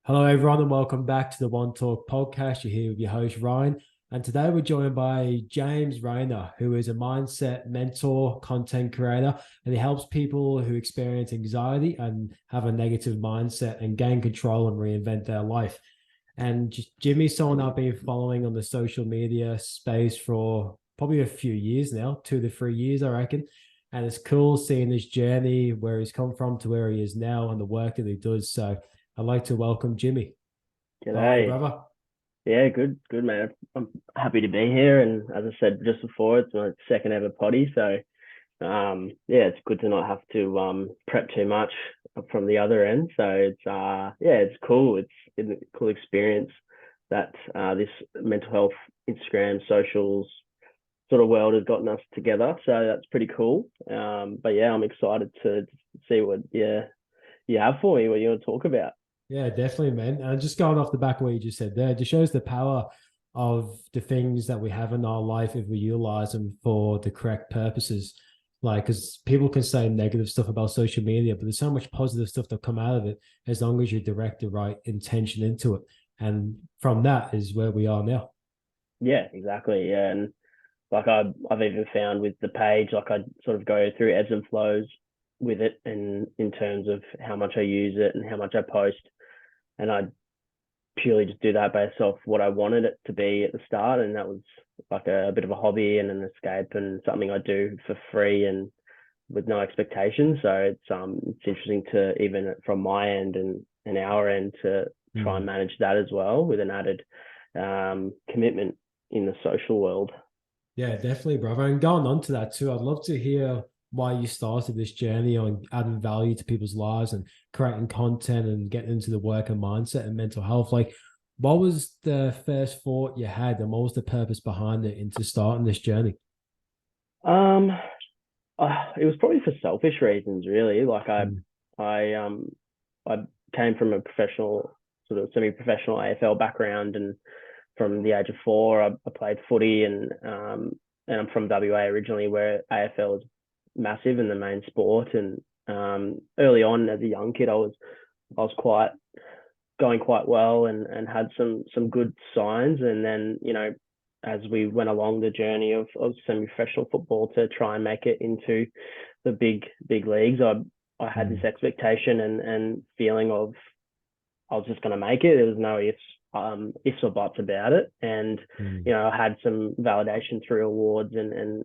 Hello, everyone, and welcome back to the One Talk podcast. You're here with your host, Ryan. And today we're joined by James Rayner, who is a mindset mentor, content creator, and he helps people who experience anxiety and have a negative mindset and gain control and reinvent their life. And Jimmy's someone I've been following on the social media space for probably a few years now, 2 to 3 years, I reckon. And it's cool seeing his journey, where he's come from to where he is now, and the work that he does. So I'd like to welcome Jimmy. How are you, G'day. brother? Yeah, good, man. I'm happy to be here. And as I said just before, it's my second ever potty. So, yeah, it's good to not have to prep too much from the other end. So yeah, it's cool. It's a cool experience that this mental health Instagram socials sort of world has gotten us together. So that's pretty cool. But yeah, I'm excited to see what you have for me, what you want to talk about. Yeah, definitely, man. And just going off the back of what you just said there, it just shows the power of the things that we have in our life if we utilize them for the correct purposes. Like, because people can say negative stuff about social media, but there's so much positive stuff that come out of it as long as you direct the right intention into it. And from that is where we are now. Yeah, exactly. Yeah, and like I've even found with the page, like I sort of go through ebbs and flows with it, and in terms of how much I use it and how much I post, and I purely just do that based off what I wanted it to be at the start, and that was like a bit of a hobby and an escape and something I do for free and with no expectations. So it's interesting to even from my end and our end to try and Mm. manage that as well with an added commitment in the social world. Yeah, definitely, brother. And going on to that too, I'd love to hear why you started this journey on adding value to people's lives and creating content and getting into the work and mindset and mental health. Like, what was the first thought you had, and what was the purpose behind it into starting this journey? Um, it was probably for selfish reasons, really. Mm. I, um, I came from a professional, sort of semi-professional AFL background, and from the age of four, I played footy, and I'm from WA originally, where AFL is massive and the main sport. And early on, as a young kid, I was quite going quite well and had some good signs. And then, as we went along the journey of semi-professional football to try and make it into the big leagues, I had this Mm. expectation and feeling of I was just going to make it. There was no ifs or buts about it. And Mm. I had some validation through awards and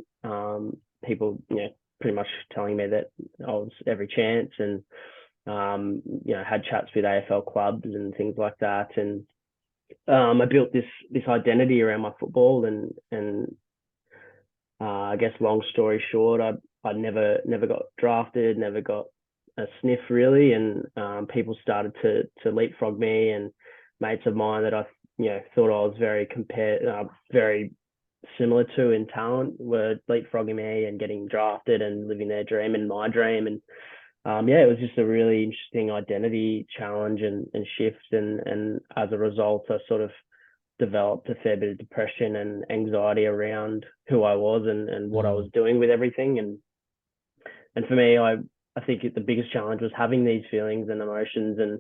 people pretty much telling me that I was every chance, and had chats with AFL clubs and things like that. And I built this identity around my football, and I guess long story short, I never got drafted, never got a sniff really, and people started to leapfrog me, and mates of mine that I thought I was very similar to in talent were leapfrogging me and getting drafted and living their dream and my dream. And yeah, it was just a really interesting identity challenge and shift, and as a result, I sort of developed a fair bit of depression and anxiety around who I was and what I Mm. was doing with everything. And for me, I think the biggest challenge was having these feelings and emotions and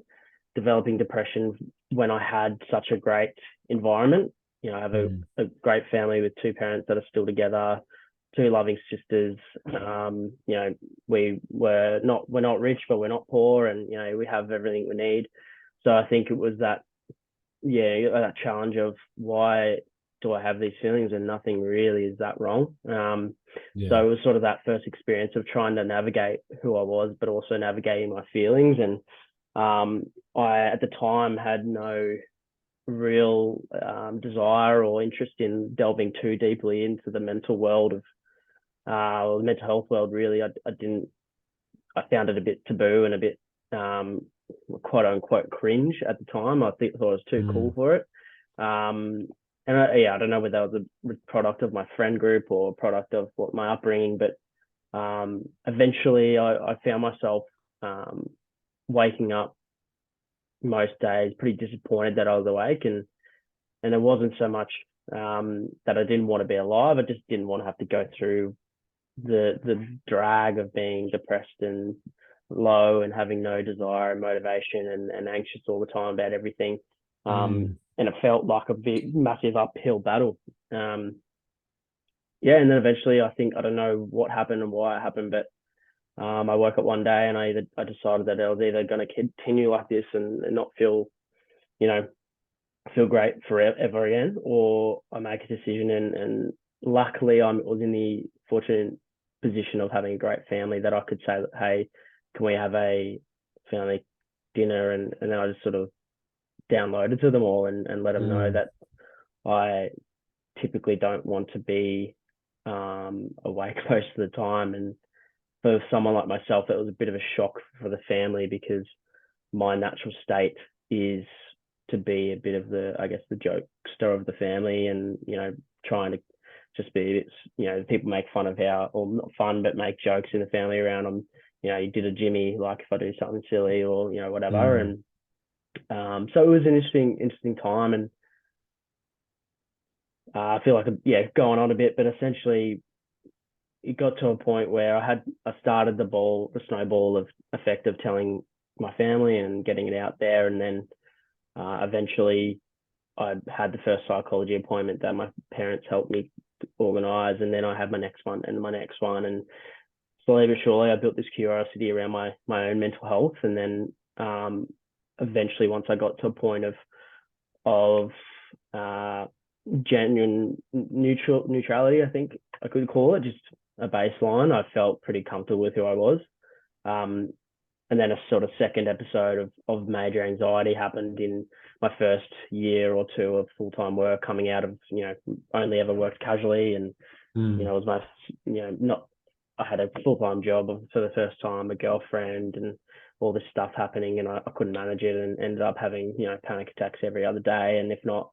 developing depression when I had such a great environment. I have Mm. a great family with two parents that are still together, two loving sisters. We're not rich, but we're not poor, and we have everything we need. So I think it was that challenge of why do I have these feelings and nothing really is that wrong. So Yeah. it was sort of that first experience of trying to navigate who I was, but also navigating my feelings. And I, at the time, had no real desire or interest in delving too deeply into the mental world of or the mental health world. Really, I didn't. I found it a bit taboo and a bit quote unquote cringe at the time. Thought it was too cool Mm. for it. Um, and I don't know whether that was a product of my friend group or a product of what my upbringing, but eventually I found myself um, waking up most days pretty disappointed that I was awake, and it wasn't so much that I didn't want to be alive. I just didn't want to have to go through the drag of being depressed and low and having no desire and motivation and anxious all the time about everything. And it felt like a big, massive uphill battle. Yeah, and then eventually, I don't know what happened and why it happened, but I woke up one day and I decided that I was either going to continue like this and not feel, you know, feel great forever again, or I make a decision. And luckily, I was in the fortunate position of having a great family that I could say that, hey, can we have a family dinner? And then I just sort of downloaded to them all and let them know that I typically don't want to be awake most of the time. And for someone like myself, it was a bit of a shock for the family because my natural state is to be a bit of the, I guess, the jokester of the family, and trying to just be, people make fun of how, or not fun, but make jokes in the family around them. You did a Jimmy, like if I do something silly or whatever. And so it was an interesting time, and I feel like going on a bit, but essentially it got to a point where I started the snowball of effect of telling my family and getting it out there, and then eventually I had the first psychology appointment that my parents helped me organize, and then I had my next one and my next one, and slowly but surely I built this curiosity around my own mental health. And then eventually, once I got to a point of genuine neutrality, I think I could call it, just a baseline, I felt pretty comfortable with who I was. And then a sort of second episode of major anxiety happened in my first year or two of full-time work, coming out of, only ever worked casually. And, it was my, not, I had a full-time job for the first time, a girlfriend, and all this stuff happening, and I couldn't manage it, and ended up having, panic attacks every other day. And if not,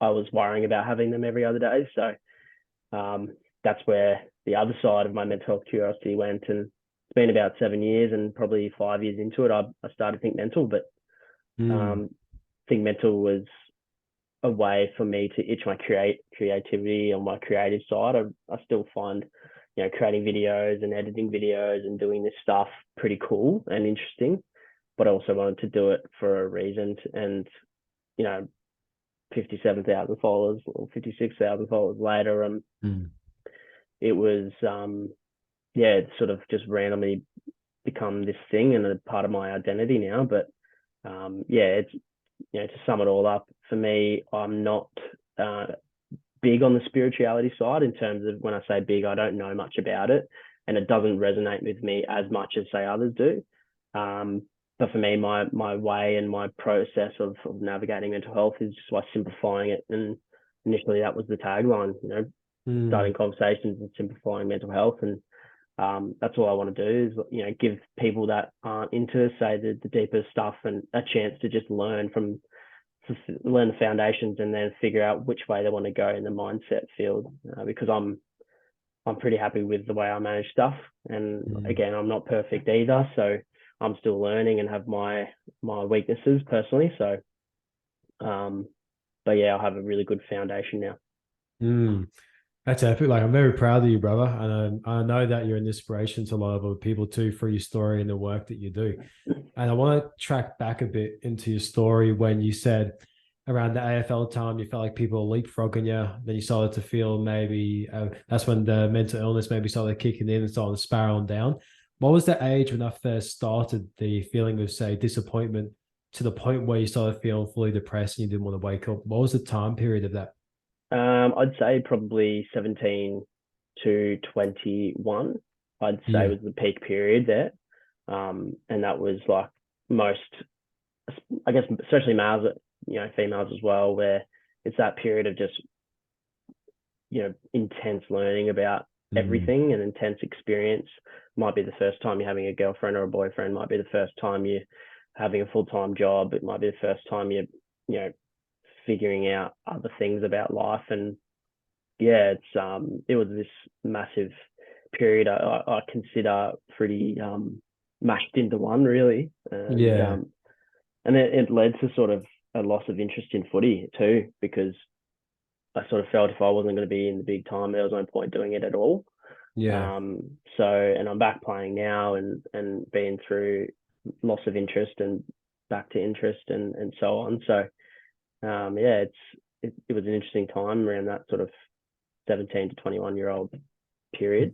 I was worrying about having them every other day. So that's where the other side of my mental health curiosity went. And it's been about 7 years, and probably 5 years into it, I started ThinkMental. But ThinkMental was a way for me to itch my creativity on my creative side. I still find, creating videos and editing videos and doing this stuff pretty cool and interesting, but I also wanted to do it for a reason. And, 57,000 followers or 56,000 followers later, it was, it sort of just randomly become this thing and a part of my identity now. But it's, to sum it all up, for me, I'm not big on the spirituality side. In terms of, when I say big, I don't know much about it, and it doesn't resonate with me as much as, say, others do. But for me, my way and my process of navigating mental health is just by simplifying it. And initially that was the tagline, starting conversations and simplifying mental health. And that's all I want to do is, give people that aren't into, say, the deeper stuff, and a chance to just learn the foundations, and then figure out which way they want to go in the mindset field. Because I'm pretty happy with the way I manage stuff. And again, I'm not perfect either. So I'm still learning and have my weaknesses personally. So, but yeah, I have a really good foundation now. That's epic. Like, I'm very proud of you, brother. And I know that you're an inspiration to a lot of other people too, through your story and the work that you do. And I want to track back a bit into your story when you said around the AFL time, you felt like people were leapfrogging you. Then you started to feel maybe that's when the mental illness maybe started kicking in and started spiraling down. What was the age when I first started the feeling of, say, disappointment to the point where you started feeling fully depressed and you didn't want to wake up? What was the time period of that? I'd say probably 17 to 21, I'd say was the peak period there. And that was like most, I guess, especially males, females as well, where it's that period of just, intense learning about everything and intense experience. Might be the first time you're having a girlfriend or a boyfriend, might be the first time you're having a full-time job. It might be the first time you're, figuring out other things about life. And it was this massive period I consider pretty mashed into one, really. And it led to sort of a loss of interest in footy too, because I sort of felt if I wasn't going to be in the big time, there was no point doing it at all. Yeah. And I'm back playing now, and being through loss of interest and back to interest, and so on. So yeah, it was an interesting time around that sort of 17 to 21-year-old period.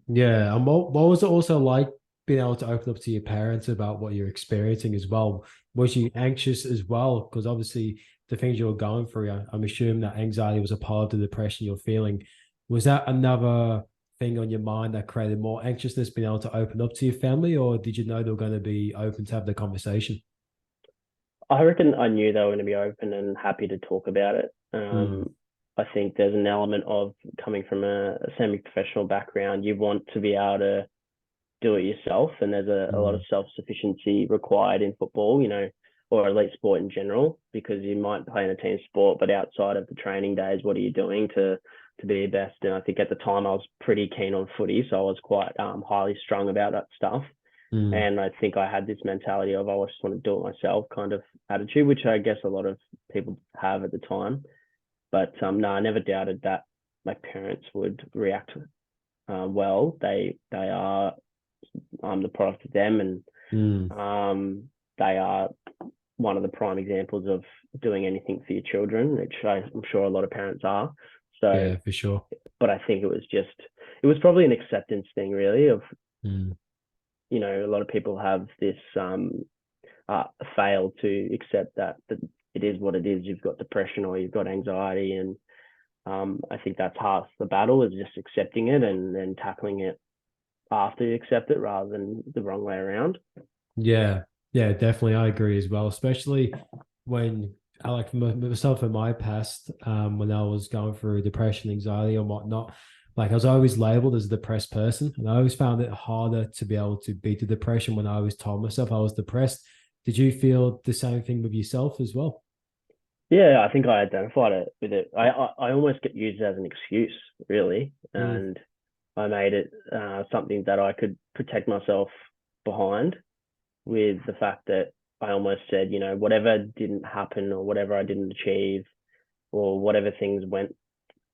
Yeah. And what was it also like being able to open up to your parents about what you're experiencing as well? Was you anxious as well? Because obviously the things you were going through, I'm assuming that anxiety was a part of the depression you're feeling. Was that another thing on your mind that created more anxiousness, being able to open up to your family, or did you know they were going to be open to have the conversation? I reckon I knew they were going to be open and happy to talk about it. Mm, I think there's an element of coming from a semi-professional background. You want to be able to do it yourself, and there's a lot of mm, self-sufficiency required in football, or elite sport in general, because you might play in a team sport, but outside of the training days, what are you doing to be your best? And I think at the time I was pretty keen on footy, so I was quite highly strung about that stuff. mm. And I think I had this mentality of, I just want to do it myself kind of attitude, which I guess a lot of people have at the time. But no, I never doubted that my parents would react well. They are the product of them, and Mm. they are one of the prime examples of doing anything for your children, which I'm sure a lot of parents are. So, Yeah, for sure. but I think it was probably an acceptance thing, really, of, Mm. a lot of people have this fail to accept that it is what it is. You've got depression or you've got anxiety, and I think that's half the battle, is just accepting it and then tackling it after you accept it, rather than the wrong way around. Yeah, yeah, definitely. I agree as well, especially when I like myself in my past, when I was going through depression, anxiety, and whatnot. Like I was always labeled as a depressed person, and I always found it harder to be able to beat the depression when I always told myself I was depressed. Did you feel the same thing with yourself as well? Yeah, I think I identified it with it. I almost get used as an excuse, really, Mm, and I made it something that I could protect myself behind, with the fact that I almost said, whatever didn't happen or whatever I didn't achieve or whatever things went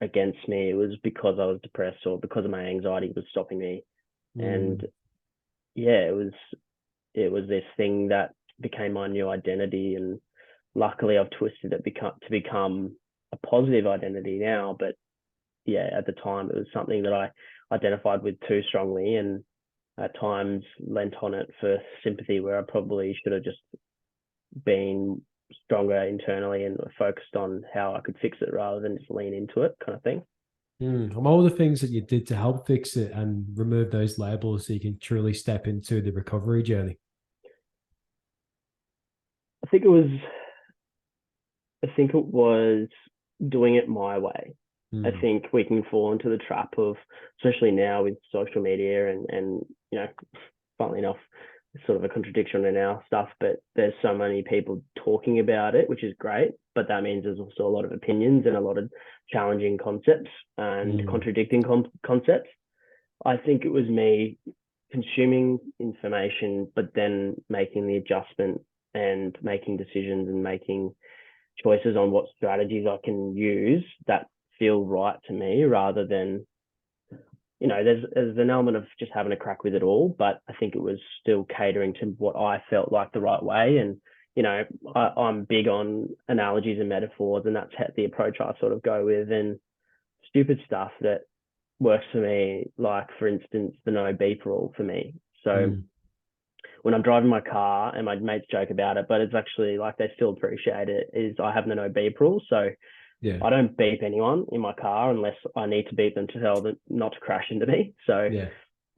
against me, it was because I was depressed or because of my anxiety was stopping me. And mm, yeah, it was this thing that became my new identity, and luckily I've twisted it to become a positive identity now. But yeah, at the time it was something that I identified with too strongly, and at times lent on it for sympathy, where I probably should have just been stronger internally and focused on how I could fix it rather than just lean into it, kind of thing. mm. And all the things that you did to help fix it and remove those labels so you can truly step into the recovery journey. I think it was I think it was doing it my way. I Mm, think we can fall into the trap of, especially now with social media and funnily enough, it's sort of a contradiction in our stuff, but there's so many people talking about it, which is great. But that means there's also a lot of opinions and a lot of challenging concepts and mm, contradicting concepts. I think it was me consuming information, but then making the adjustment and making decisions and making choices on what strategies I can use that feel right to me, rather than, there's an element of just having a crack with it all, but I think it was still catering to what I felt like the right way. And I'm big on analogies and metaphors, and that's the approach I sort of go with. And stupid stuff that works for me, like for instance the no beep rule for me. So mm. when I'm driving my car, and my mates joke about it, but it's actually like they still appreciate it, is I have the no beep rule. So Yeah, I don't beep anyone in my car unless I need to beep them to tell them not to crash into me. So, yeah.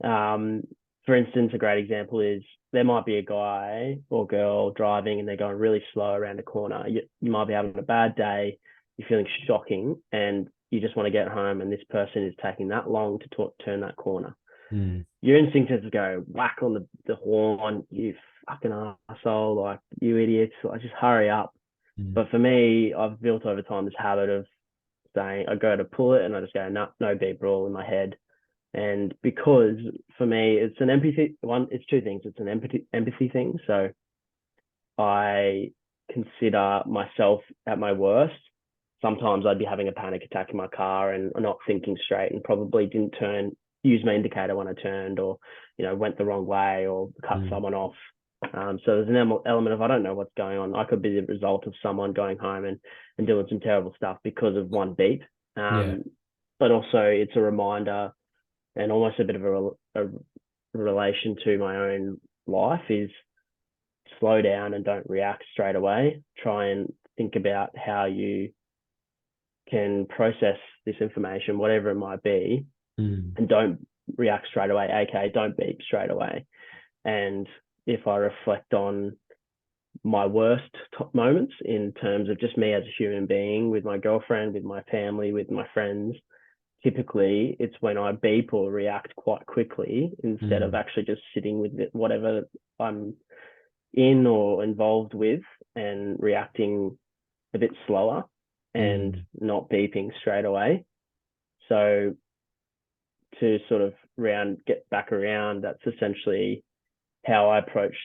um, for instance, a great example is there might be a guy or girl driving and they're going really slow around a corner. You might be having a bad day, you're feeling shocking, and you just want to get home, and this person is taking that long to turn that corner. Mm, Your instinct is to go whack on the horn, you fucking asshole, like, you idiots, like, just hurry up. mm, But for me, I've built over time this habit of saying, I go to pull it and I just go, no, no beep rule in my head. And because for me, it's an empathy one, it's two things. It's an empathy thing. So I consider myself at my worst. Sometimes I'd be having a panic attack in my car and not thinking straight, and probably didn't turn use my indicator when I turned, or went the wrong way, or cut someone off. So there's an element of, I don't know what's going on. I could be the result of someone going home and doing some terrible stuff because of one beep. Yeah. But also it's a reminder, and almost a bit of a relation to my own life, is slow down and don't react straight away. Try and think about how you can process this information, whatever it might be, and don't react straight away. Okay, don't beep straight away. And if I reflect on my worst moments in terms of just me as a human being, with my girlfriend, with my family, with my friends, typically it's when I beep or react quite quickly, instead of actually just sitting with it, whatever I'm in or involved with, and reacting a bit slower and not beeping straight away. So to sort of get back around, that's essentially how I approached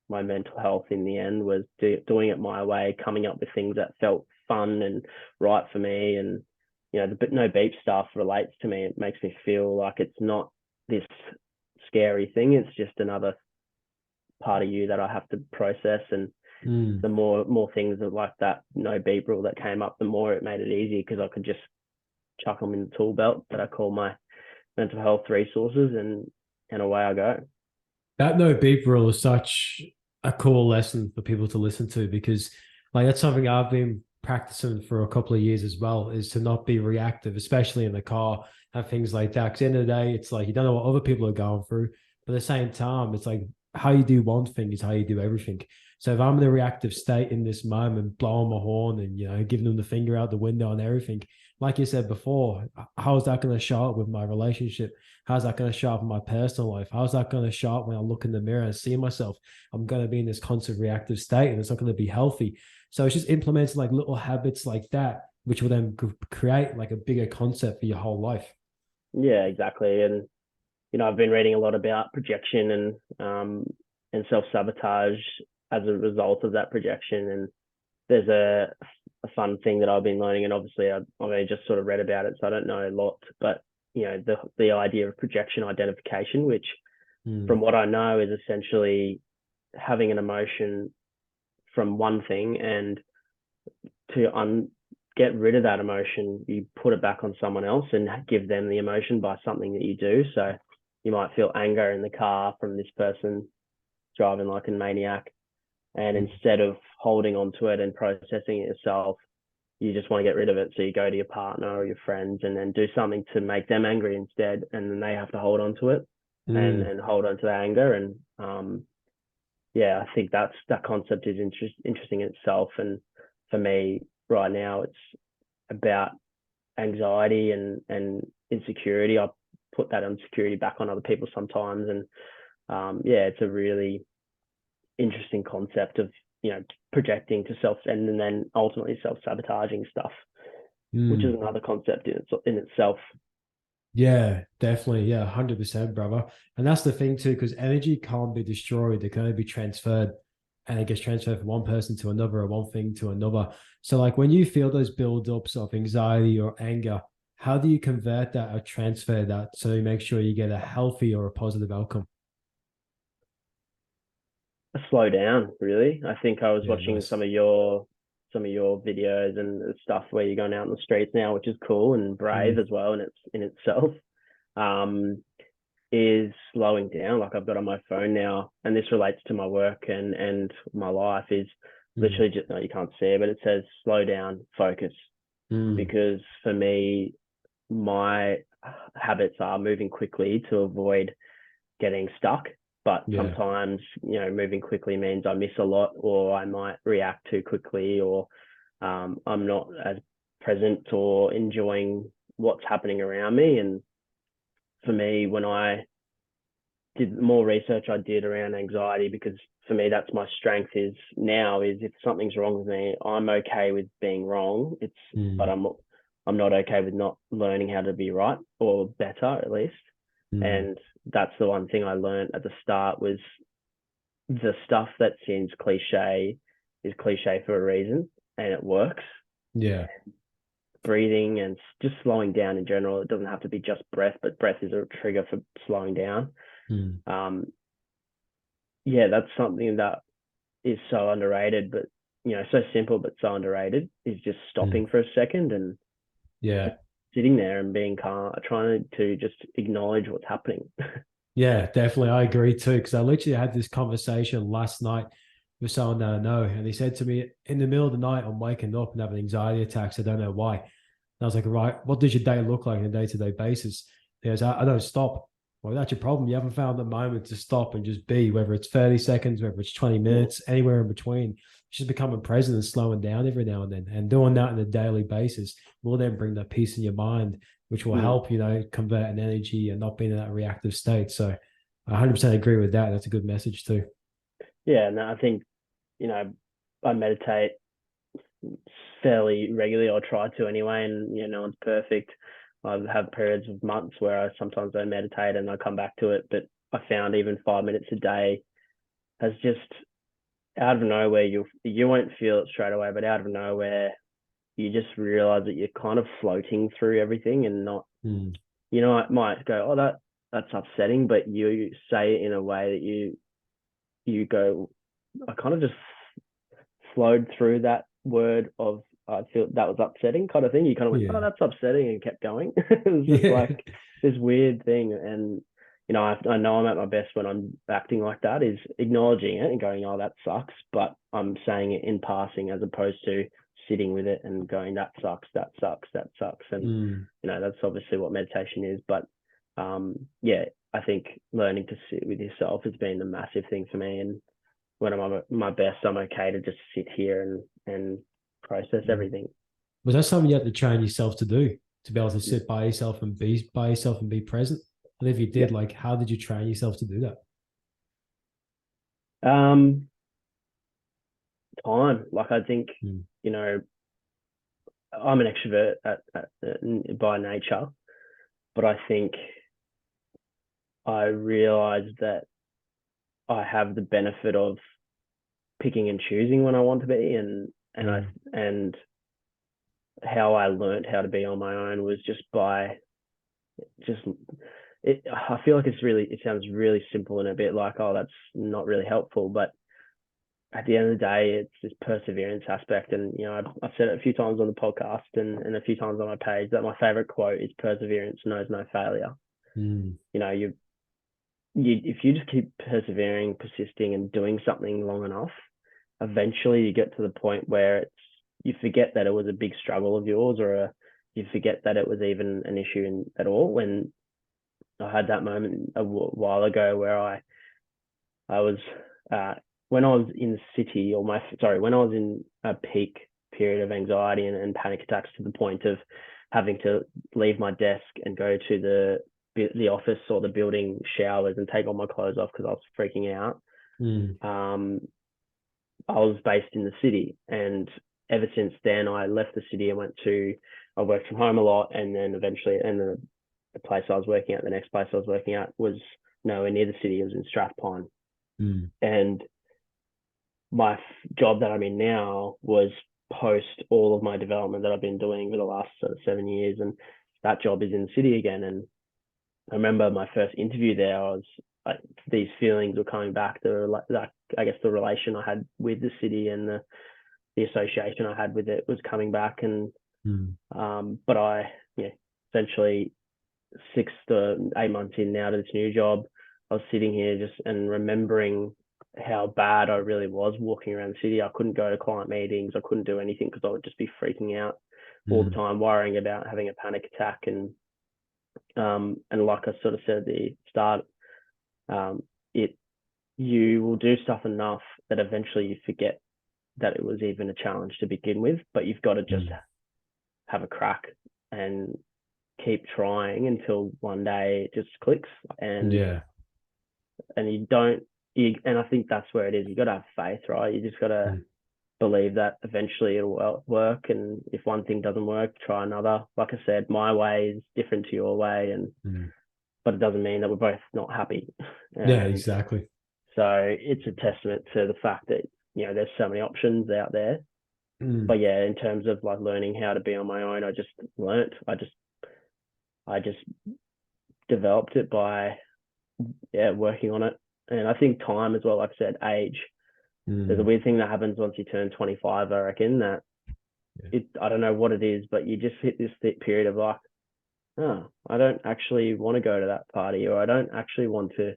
my mental health in the end, was doing it my way, coming up with things that felt fun and right for me. And the no beep stuff relates to me. It makes me feel like it's not this scary thing. It's just another part of you that I have to process. And the more things like that no beep rule that came up, the more it made it easy, because I could just chuck them in the tool belt that I call my mental health resources, and away I go. That no beep rule is such a cool lesson for people to listen to, because like that's something I've been practicing for a couple of years as well, is to not be reactive, especially in the car and things like that. Because at the end of the day, it's like you don't know what other people are going through, but at the same time, it's like how you do one thing is how you do everything. So if I'm in a reactive state in this moment, blowing my horn and giving them the finger out the window and everything, like you said before, how is that going to show up with my relationship? How's that going to show up in my personal life? How's that going to show up when I look in the mirror and see myself? I'm going to be in this constant reactive state, and it's not going to be healthy. So it's just implementing like little habits like that, which will then create like a bigger concept for your whole life. Yeah, exactly. And I've been reading a lot about projection and self-sabotage as a result of that projection. And there's a fun thing that I've been learning, and obviously I've only just sort of read about it, so I don't know a lot, but the idea of projection identification, which from what I know is essentially having an emotion from one thing, and to get rid of that emotion, you put it back on someone else and give them the emotion by something that you do. So you might feel anger in the car from this person driving like a maniac, and instead of holding on to it and processing it yourself, you just want to get rid of it. So you go to your partner or your friends and then do something to make them angry instead, and then they have to hold on to it and hold on to the anger. And I think that concept is interesting in itself. And for me right now, it's about anxiety and insecurity. I put that insecurity back on other people sometimes, and it's a really interesting concept of projecting to self, and then ultimately self-sabotaging stuff, which is another concept in itself. Yeah, definitely. Yeah, 100%, brother. And that's the thing too, because energy can't be destroyed. It can only be transferred, and it gets transferred from one person to another, or one thing to another. So like when you feel those build-ups of anxiety or anger, how do you convert that or transfer that so you make sure you get a healthy or a positive outcome? Slow down, really. I think I was Yeah, watching nice. some of your videos and stuff where you're going out in the streets now, which is cool and brave as well in itself. Um, is slowing down. Like I've got on my phone now, and this relates to my work and my life, is literally just, no, you can't see it, but it says slow down, focus. Because for me, my habits are moving quickly to avoid getting stuck. But Yeah. sometimes, moving quickly means I miss a lot, or I might react too quickly, or I'm not as present or enjoying what's happening around me. And for me, when I did more research I did around anxiety, because for me that's my strength, is if something's wrong with me, I'm okay with being wrong. But I'm not okay with not learning how to be right, or better at least. And that's the one thing I learned at the start, was the stuff that seems cliche is cliche for a reason, and it works. Yeah. breathing and just slowing down in general. It doesn't have to be just breath, but breath is a trigger for slowing down. Mm. Yeah, that's something that is so underrated, but so simple but so underrated, is just Mm. stopping for a second and Yeah. just sitting there and being calm, trying to just acknowledge what's happening. Yeah, definitely. I agree too. Because I literally had this conversation last night with someone that I know, and he said to me in the middle of the night, I'm waking up and having anxiety attacks. I don't know why. And I was like, right, what does your day look like on a day-to-day basis? He goes, I don't stop. Well, that's your problem. You haven't found the moment to stop and just be, whether it's 30 seconds, whether it's 20 Yeah. minutes, anywhere in between. Just becoming present and slowing down every now and then. And doing that on a daily basis will then bring that peace in your mind, which will Mm. help, convert an energy and not being in that reactive state. So I 100% agree with that. That's a good message too. Yeah, and I think I meditate fairly regularly, or try to anyway, and no one's perfect. I've had periods of months where I sometimes don't meditate and I come back to it, but I found even 5 minutes a day has just, out of nowhere, you won't feel it straight away, but out of nowhere you just realize that you're kind of floating through everything and not, Mm. it might go, oh, that's upsetting, but you say it in a way that you go, I kind of just flowed through that word of, I feel that was upsetting, kind of thing. You kind of went, oh, Yeah. that's upsetting, and kept going. It was just Yeah. like this weird thing. And, I know I'm at my best when I'm acting like that, is acknowledging it and going, oh, that sucks. But I'm saying it in passing, as opposed to sitting with it and going, that sucks, that sucks, that sucks. And, Mm. that's obviously what meditation is. But yeah, I think learning to sit with yourself has been a massive thing for me. And when I'm at my best, I'm okay to just sit here and process Mm. everything. Was that something you had to train yourself to do, to be able to sit by yourself and be by yourself and be present? And if you Yeah. did, like, how did you train yourself to do that? Um, Time. Like, I think, Mm. you know, I'm an extrovert by nature, but I think I realized that I have the benefit of picking and choosing when I want to be, Mm. and how I learned how to be on my own was just by just it. I feel like it sounds really simple and a bit like, oh, that's not really helpful, but at the end of the day, it's this perseverance aspect. And, I've said it a few times on the podcast and a few times on my page that my favorite quote is, perseverance knows no failure. Mm. You know, you if you just keep persevering, persisting, and doing something long enough, eventually you get to the point where you forget that it was a big struggle of yours, you forget that it was even an issue at all. When I had that moment a while ago where I was uh, when I was in the city, when I was in a peak period of anxiety and panic attacks, to the point of having to leave my desk and go to the office or the building showers and take all my clothes off because I was freaking out. Mm. Um, I was based in the city, and ever since then, I left the city and I worked from home a lot, and then eventually, and the place I was working at, the next place I was working at, was nowhere near the city. It was in Strathpine, Mm. and my job that I'm in now was post all of my development that I've been doing for the last 7 years, and that job is in the city again. And I remember my first interview there, I was like, these feelings were coming back. I guess the relation I had with the city and the association I had with it was coming back. And Mm. but essentially 6 to 8 months in now to this new job, I was sitting here just and remembering how bad I really was walking around the city. I couldn't go to client meetings. I couldn't do anything because I would just be freaking out all the Mm. time, worrying about having a panic attack. And like I sort of said at the start, um, it you will do stuff enough that eventually you forget that it was even a challenge to begin with. But you've got to just Mm. have a crack and keep trying until one day it just clicks. and Yeah. and you don't and I think that's where it is. You got to have faith, right? You just got to Mm. believe that eventually it'll work, and if one thing doesn't work, try another. Like I said, my way is different to your way, and Mm. but it doesn't mean that we're both not happy. Yeah, And exactly. so it's a testament to the fact that there's so many options out there, Mm, But yeah, in terms of like learning how to be on my own, I just learnt. I just developed it by working on it. And I think time as well, like I said, age. There's a mm, weird thing that happens once you turn 25, I reckon, that yeah. I don't know what it is, but you just hit this period of like, oh, I don't actually want to go to that party, or I don't actually want to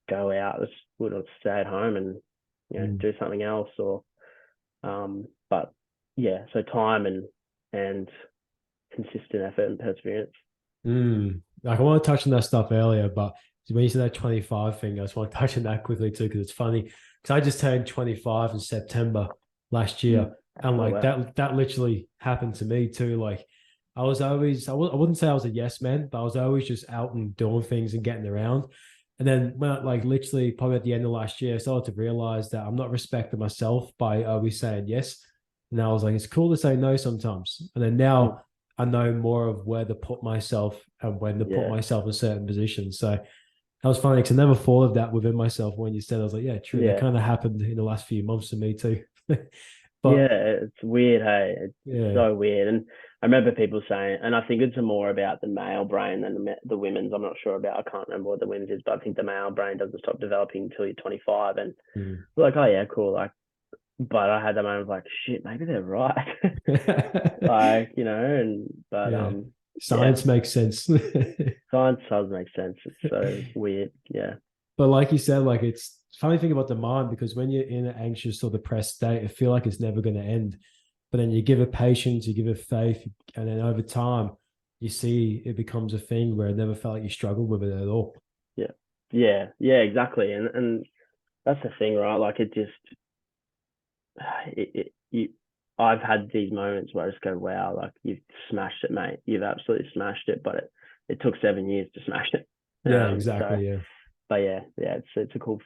go out. Let's would stay at home and Mm, do something else. Or but yeah, so time and consistent effort and perseverance. Like I want to touch on that stuff earlier, but when you said that 25 thing, I just want to touch on that quickly too, because it's funny. Because I just turned 25 in September last year. Mm. And Oh like wow. that literally happened to me too. Like I was always, I wouldn't say I was a yes man, but I was always just out and doing things and getting around. And then when like literally probably at the end of last year, I started to realize that I'm not respecting myself by always saying yes. And I was like, it's cool to say no sometimes. And then Mm. now I know more of where to put myself and when to put Yeah. myself in certain positions. So that was funny because I never thought of that within myself when you said, I was like, yeah, true. That Yeah. kind of happened in the last few months to me too. Yeah, But it's weird, hey. It's yeah, so weird. And I remember people saying, and I think it's more about the male brain than the women's. I'm not sure about, I can't remember what the women's is, but I think the male brain doesn't stop developing until you're 25. And mm. like, oh yeah, cool. Like, but I had that moment of like, shit, maybe they're right. Like, but Yeah, yeah, science makes sense. science does make sense. It's so weird. Yeah. But like you said, like it's funny thing about the mind because when you're in an anxious or depressed state, I feel like it's never going to end. But then you give it patience, you give it faith, and then over time, you see it becomes a thing where it never felt like you struggled with it at all. Yeah. Yeah. Yeah, exactly. And that's the thing, right? Like it just you I've had these moments where I just go, wow, like you've smashed it, mate. You've absolutely smashed it. But it took 7 years to smash it. Yeah, So, exactly. Yeah. but yeah, it's a cool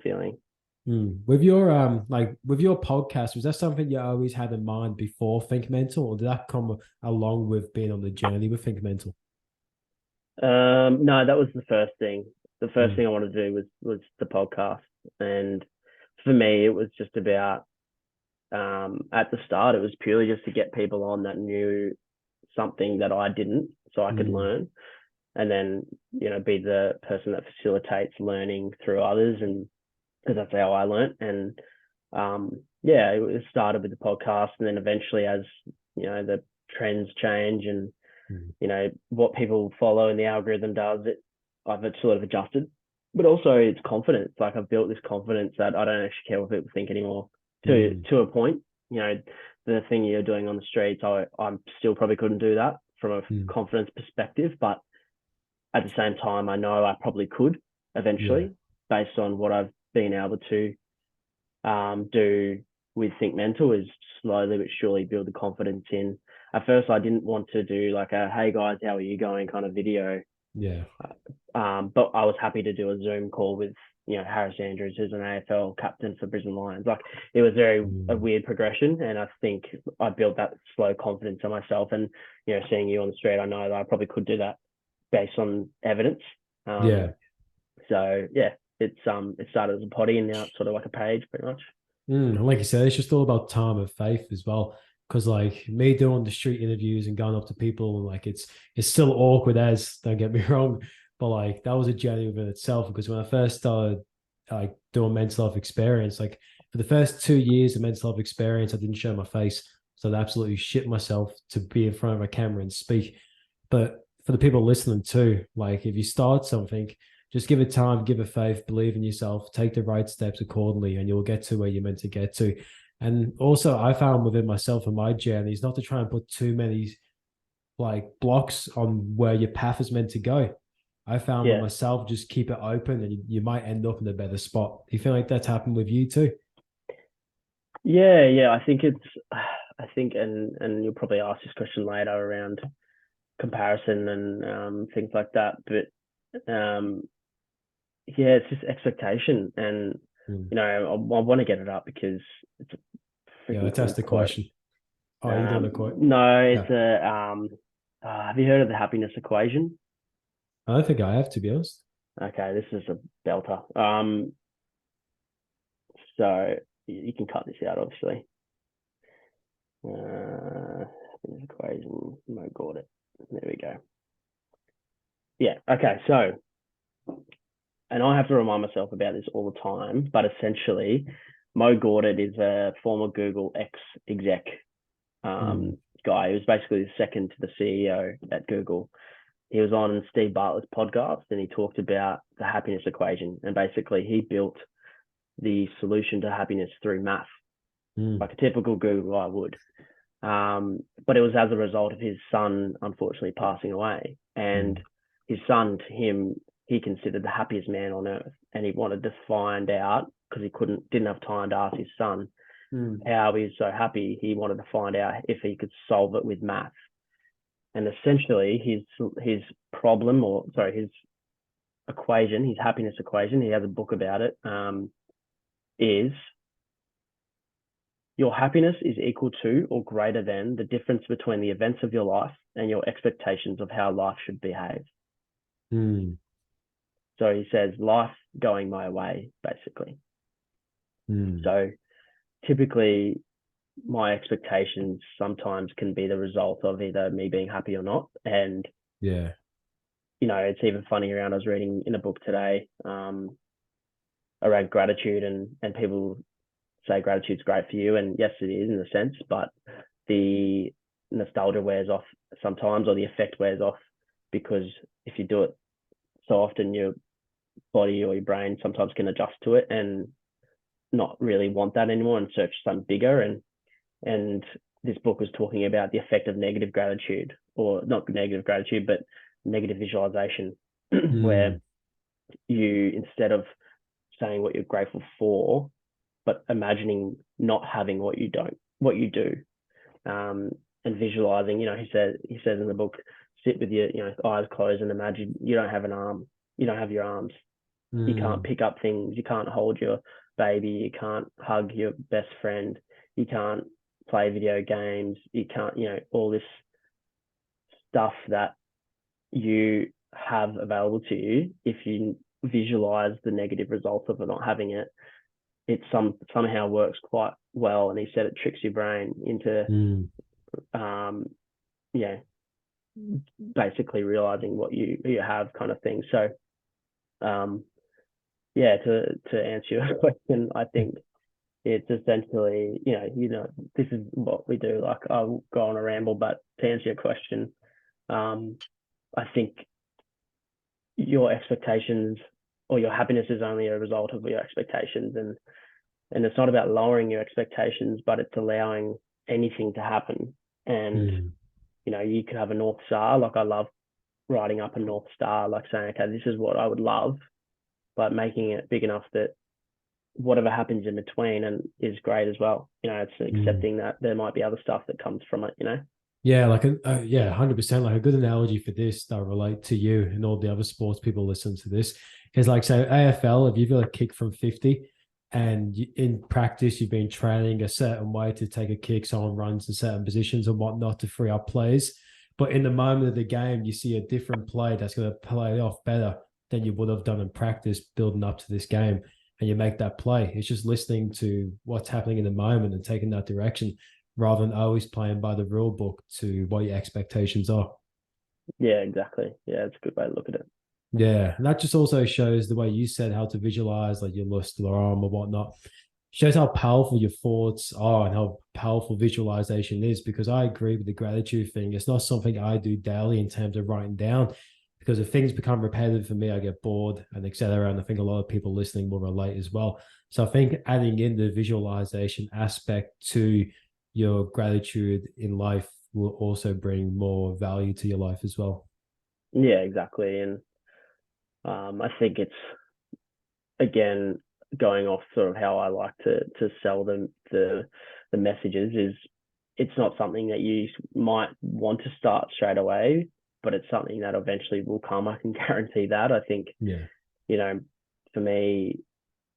feeling. With your like with your podcast, was that something you always had in mind before Think Mental, or did that come along with being on the journey with Think Mental? No, that was the first thing. The first Mm, thing I wanted to do was the podcast, and for me, it was just about at the start, it was purely just to get people on that knew something that I didn't, so I could mm, learn, and then be the person that facilitates learning through others, and because that's how I learned. And yeah, it started with the podcast, and then eventually, as the trends change and mm. what people follow and the algorithm does, I've sort of adjusted. But also, it's confidence. Like I've built this confidence that I don't actually care what people think anymore. To Mm, to a point, the thing you're doing on the streets, I'm still probably couldn't do that from a mm. confidence perspective, but at the same time, I know I probably could Yeah, eventually, based on what I've been able to do with Think Mental, is slowly but surely build the confidence in. At first, I didn't want to do like a "Hey guys, how are you going?" kind of video, yeah. but I was happy to do a Zoom call with Harris Andrews, who's an AFL captain for Brisbane Lions. Like it was a Mm, weird progression, and I think I built that slow confidence in myself. And seeing you on the street, I know that I probably could do that based on evidence. Um, yeah. so yeah, it started as a potty, and now it's sort of like a page, pretty much. Like you said, it's just all about time and faith as well. Because like me doing the street interviews and going up to people, and like it's still awkward as don't get me wrong, but like that was a journey within itself. Because when I first started like doing mental health experience, like for the first 2 years of mental health experience, I didn't show my face, so I absolutely shit myself to be in front of a camera and speak. But for the people listening too, like if you start something, just give it time, give it faith, believe in yourself, take the right steps accordingly, and you'll get to where you're meant to get to. And also, I found within myself and my journey is not to try and put too many like blocks on where your path is meant to go. I found with Yeah, myself, just keep it open and you might end up in a better spot. Do you feel like that's happened with you too? yeah. I think, and you'll probably ask this question later around comparison and things like that. But yeah, it's just expectation, and Hmm. I want to get it up because it's a Yeah, freaking let's cool ask the quote. question. Oh, you doing a quote? No, Yeah. it's a have you heard of the happiness equation? I don't think I have, to be honest. Okay, this is a belter. So you can cut this out, obviously. Happiness equation, Mo Gawdat. There we go. Yeah. Okay. So, and I have to remind myself about this all the time, but essentially, Mo Gawdat is a former Google ex-exec guy. He was basically the second to the CEO at Google. He was on Steve Bartlett's podcast and he talked about the happiness equation. And basically, he built the solution to happiness through math, like a typical Google guy would. But it was as a result of his son unfortunately passing away. And his son, to him, he considered the happiest man on earth. And he wanted to find out, because he didn't have time to ask his son how he's so happy. He wanted to find out if he could solve it with math. And essentially his problem, or sorry, his equation, his happiness equation, he has a book about it, is your happiness is equal to or greater than the difference between the events of your life and your expectations of how life should behave. So he says life going my way, basically. So typically my expectations sometimes can be the result of either me being happy or not. And yeah, it's even funny around, I was reading in a book today around gratitude, and people say gratitude's great for you, and yes, it is in a sense, but the nostalgia wears off sometimes, or the effect wears off, because if you do it so often, your body or your brain sometimes can adjust to it and not really want that anymore and search something bigger. And this book was talking about the effect of negative gratitude, or not negative gratitude, but negative visualization, where you, instead of saying what you're grateful for, but imagining not having what you do, and visualizing. He says in the book, sit with your eyes closed and imagine you don't have an arm, you don't have your arms, you can't pick up things, you can't hold your baby, you can't hug your best friend, you can't play video games, you can't, all this stuff that you have available to you. If you visualize the negative results of it not having it, it somehow works quite well. And he said it tricks your brain into basically realizing what you have, kind of thing. So to answer your question, I think it's essentially, this is what we do. Like, I'll go on a ramble, but to answer your question, I think your expectations or your happiness is only a result of your expectations, and it's not about lowering your expectations, but it's allowing anything to happen. And you could have a North Star. Like, I love writing up a North Star, like saying, okay, this is what I would love, but making it big enough that whatever happens in between and is great as well. It's accepting that there might be other stuff that comes from it. Yeah, like 100%. Like, a good analogy for this that relate to you and all the other sports people listen to this is like, say, AFL. If you've got a kick from 50, and in practice you've been training a certain way to take a kick, someone runs in certain positions and whatnot to free up plays, but in the moment of the game you see a different play that's going to play off better than you would have done in practice building up to this game, and you make that play. It's just listening to what's happening in the moment and taking that direction, rather than always playing by the rule book to what your expectations are. Yeah, exactly. Yeah, it's a good way to look at it. Yeah, and that just also shows the way you said how to visualize, like your lust or arm or whatnot. Shows how powerful your thoughts are and how powerful visualization is. Because I agree with the gratitude thing. It's not something I do daily in terms of writing down. Because if things become repetitive for me, I get bored and etc. And I think a lot of people listening will relate as well. So I think adding in the visualization aspect to your gratitude in life will also bring more value to your life as well. Yeah, exactly. And I think it's, again, going off sort of how I like to sell them the messages, is it's not something that you might want to start straight away, but it's something that eventually will come. I can guarantee that. I think, for me,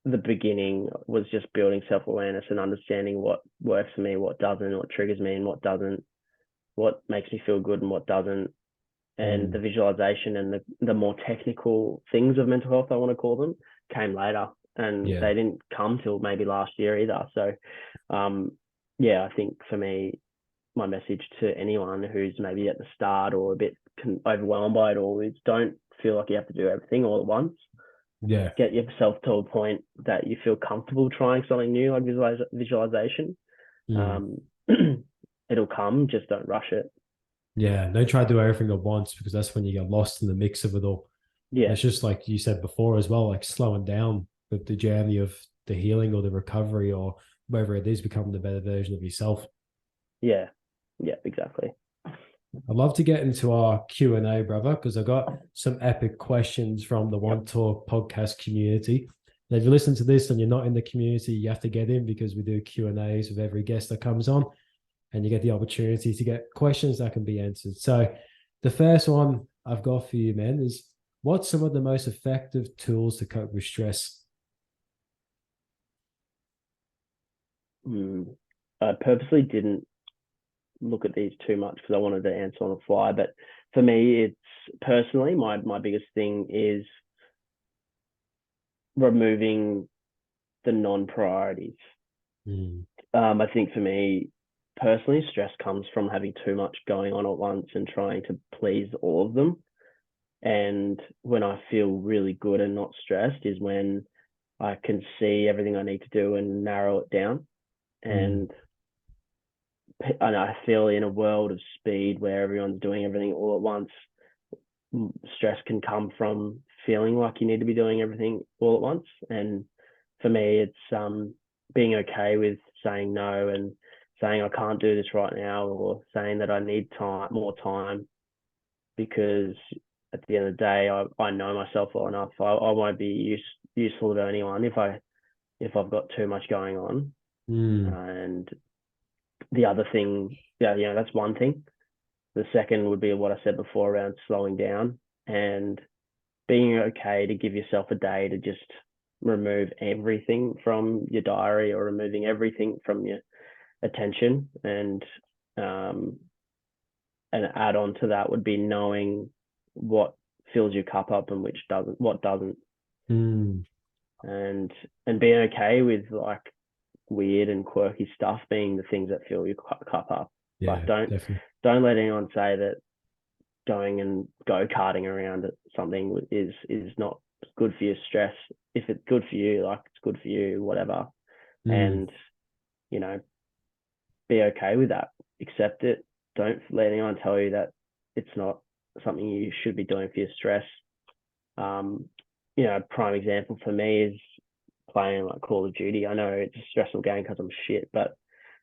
the beginning was just building self-awareness and understanding what works for me, what doesn't, what triggers me and what doesn't, what makes me feel good and what doesn't. And the visualization and the more technical things of mental health, I want to call them, came later, and they didn't come till maybe last year either. So I think for me, my message to anyone who's maybe at the start or a bit overwhelmed by it all is don't feel like you have to do everything all at once. Yeah. Get yourself to a point that you feel comfortable trying something new like visualization. Mm. Um, it'll come, just don't rush it. Yeah. Don't try to do everything at once because that's when you get lost in the mix of it all. And Yeah, it's just like you said before as well, like slowing down with the journey of the healing or the recovery or whatever it is, becoming the better version of yourself. yeah, yeah, exactly. I'd love to get into our Q&A, brother, because I got some epic questions from the Yep. One Talk podcast community. And if you listen to this and you're not in the community, you have to get in because we do Q&As with every guest that comes on, and you get the opportunity to get questions that can be answered. So the first one I've got for you, man, is what's some of the most effective tools to cope with stress? I purposely didn't look at these too much because I wanted to answer on the fly. But for me, it's personally my biggest thing is removing the non-priorities. Mm. I think for me personally, stress comes from having too much going on at once and trying to please all of them. And when I feel really good and not stressed is when I can see everything I need to do and narrow it down. Mm. And I feel in a world of speed where everyone's doing everything all at once, stress can come from feeling like you need to be doing everything all at once. And for me, it's being okay with saying no and saying I can't do this right now, or saying that I need more time, because at the end of the day, I know myself well enough. I won't be useful to anyone if I've got too much going on. Mm. And the other thing, yeah, that's one thing. The second would be what I said before around slowing down and being okay to give yourself a day to just remove everything from your diary or removing everything from your attention. And an add on to that would be knowing what fills your cup up and what doesn't. Mm. And being okay with like weird and quirky stuff being the things that fill your cup up. Like Yeah, definitely. don't let anyone say that going and go-karting around something is not good for your stress. If it's good for you, like it's good for you, whatever. Mm. And you know, be okay with that. Accept it. Don't let anyone tell you that it's not something you should be doing for your stress. Um, a prime example for me is playing like Call of Duty. I know it's a stressful game because I'm shit, but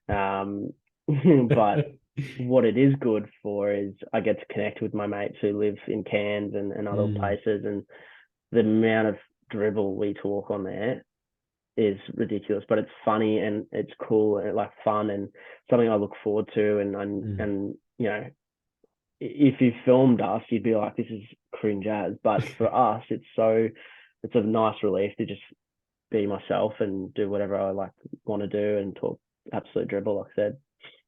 but what it is good for is I get to connect with my mates who live in Cairns and other Mm. places, and the amount of dribble we talk on there is ridiculous, but it's funny and it's cool and like fun and something I look forward to. Mm. And if you filmed us, you'd be like, this is cringe as. But for us, it's a nice relief to just be myself and do whatever I like want to do and talk absolute dribble, like I said.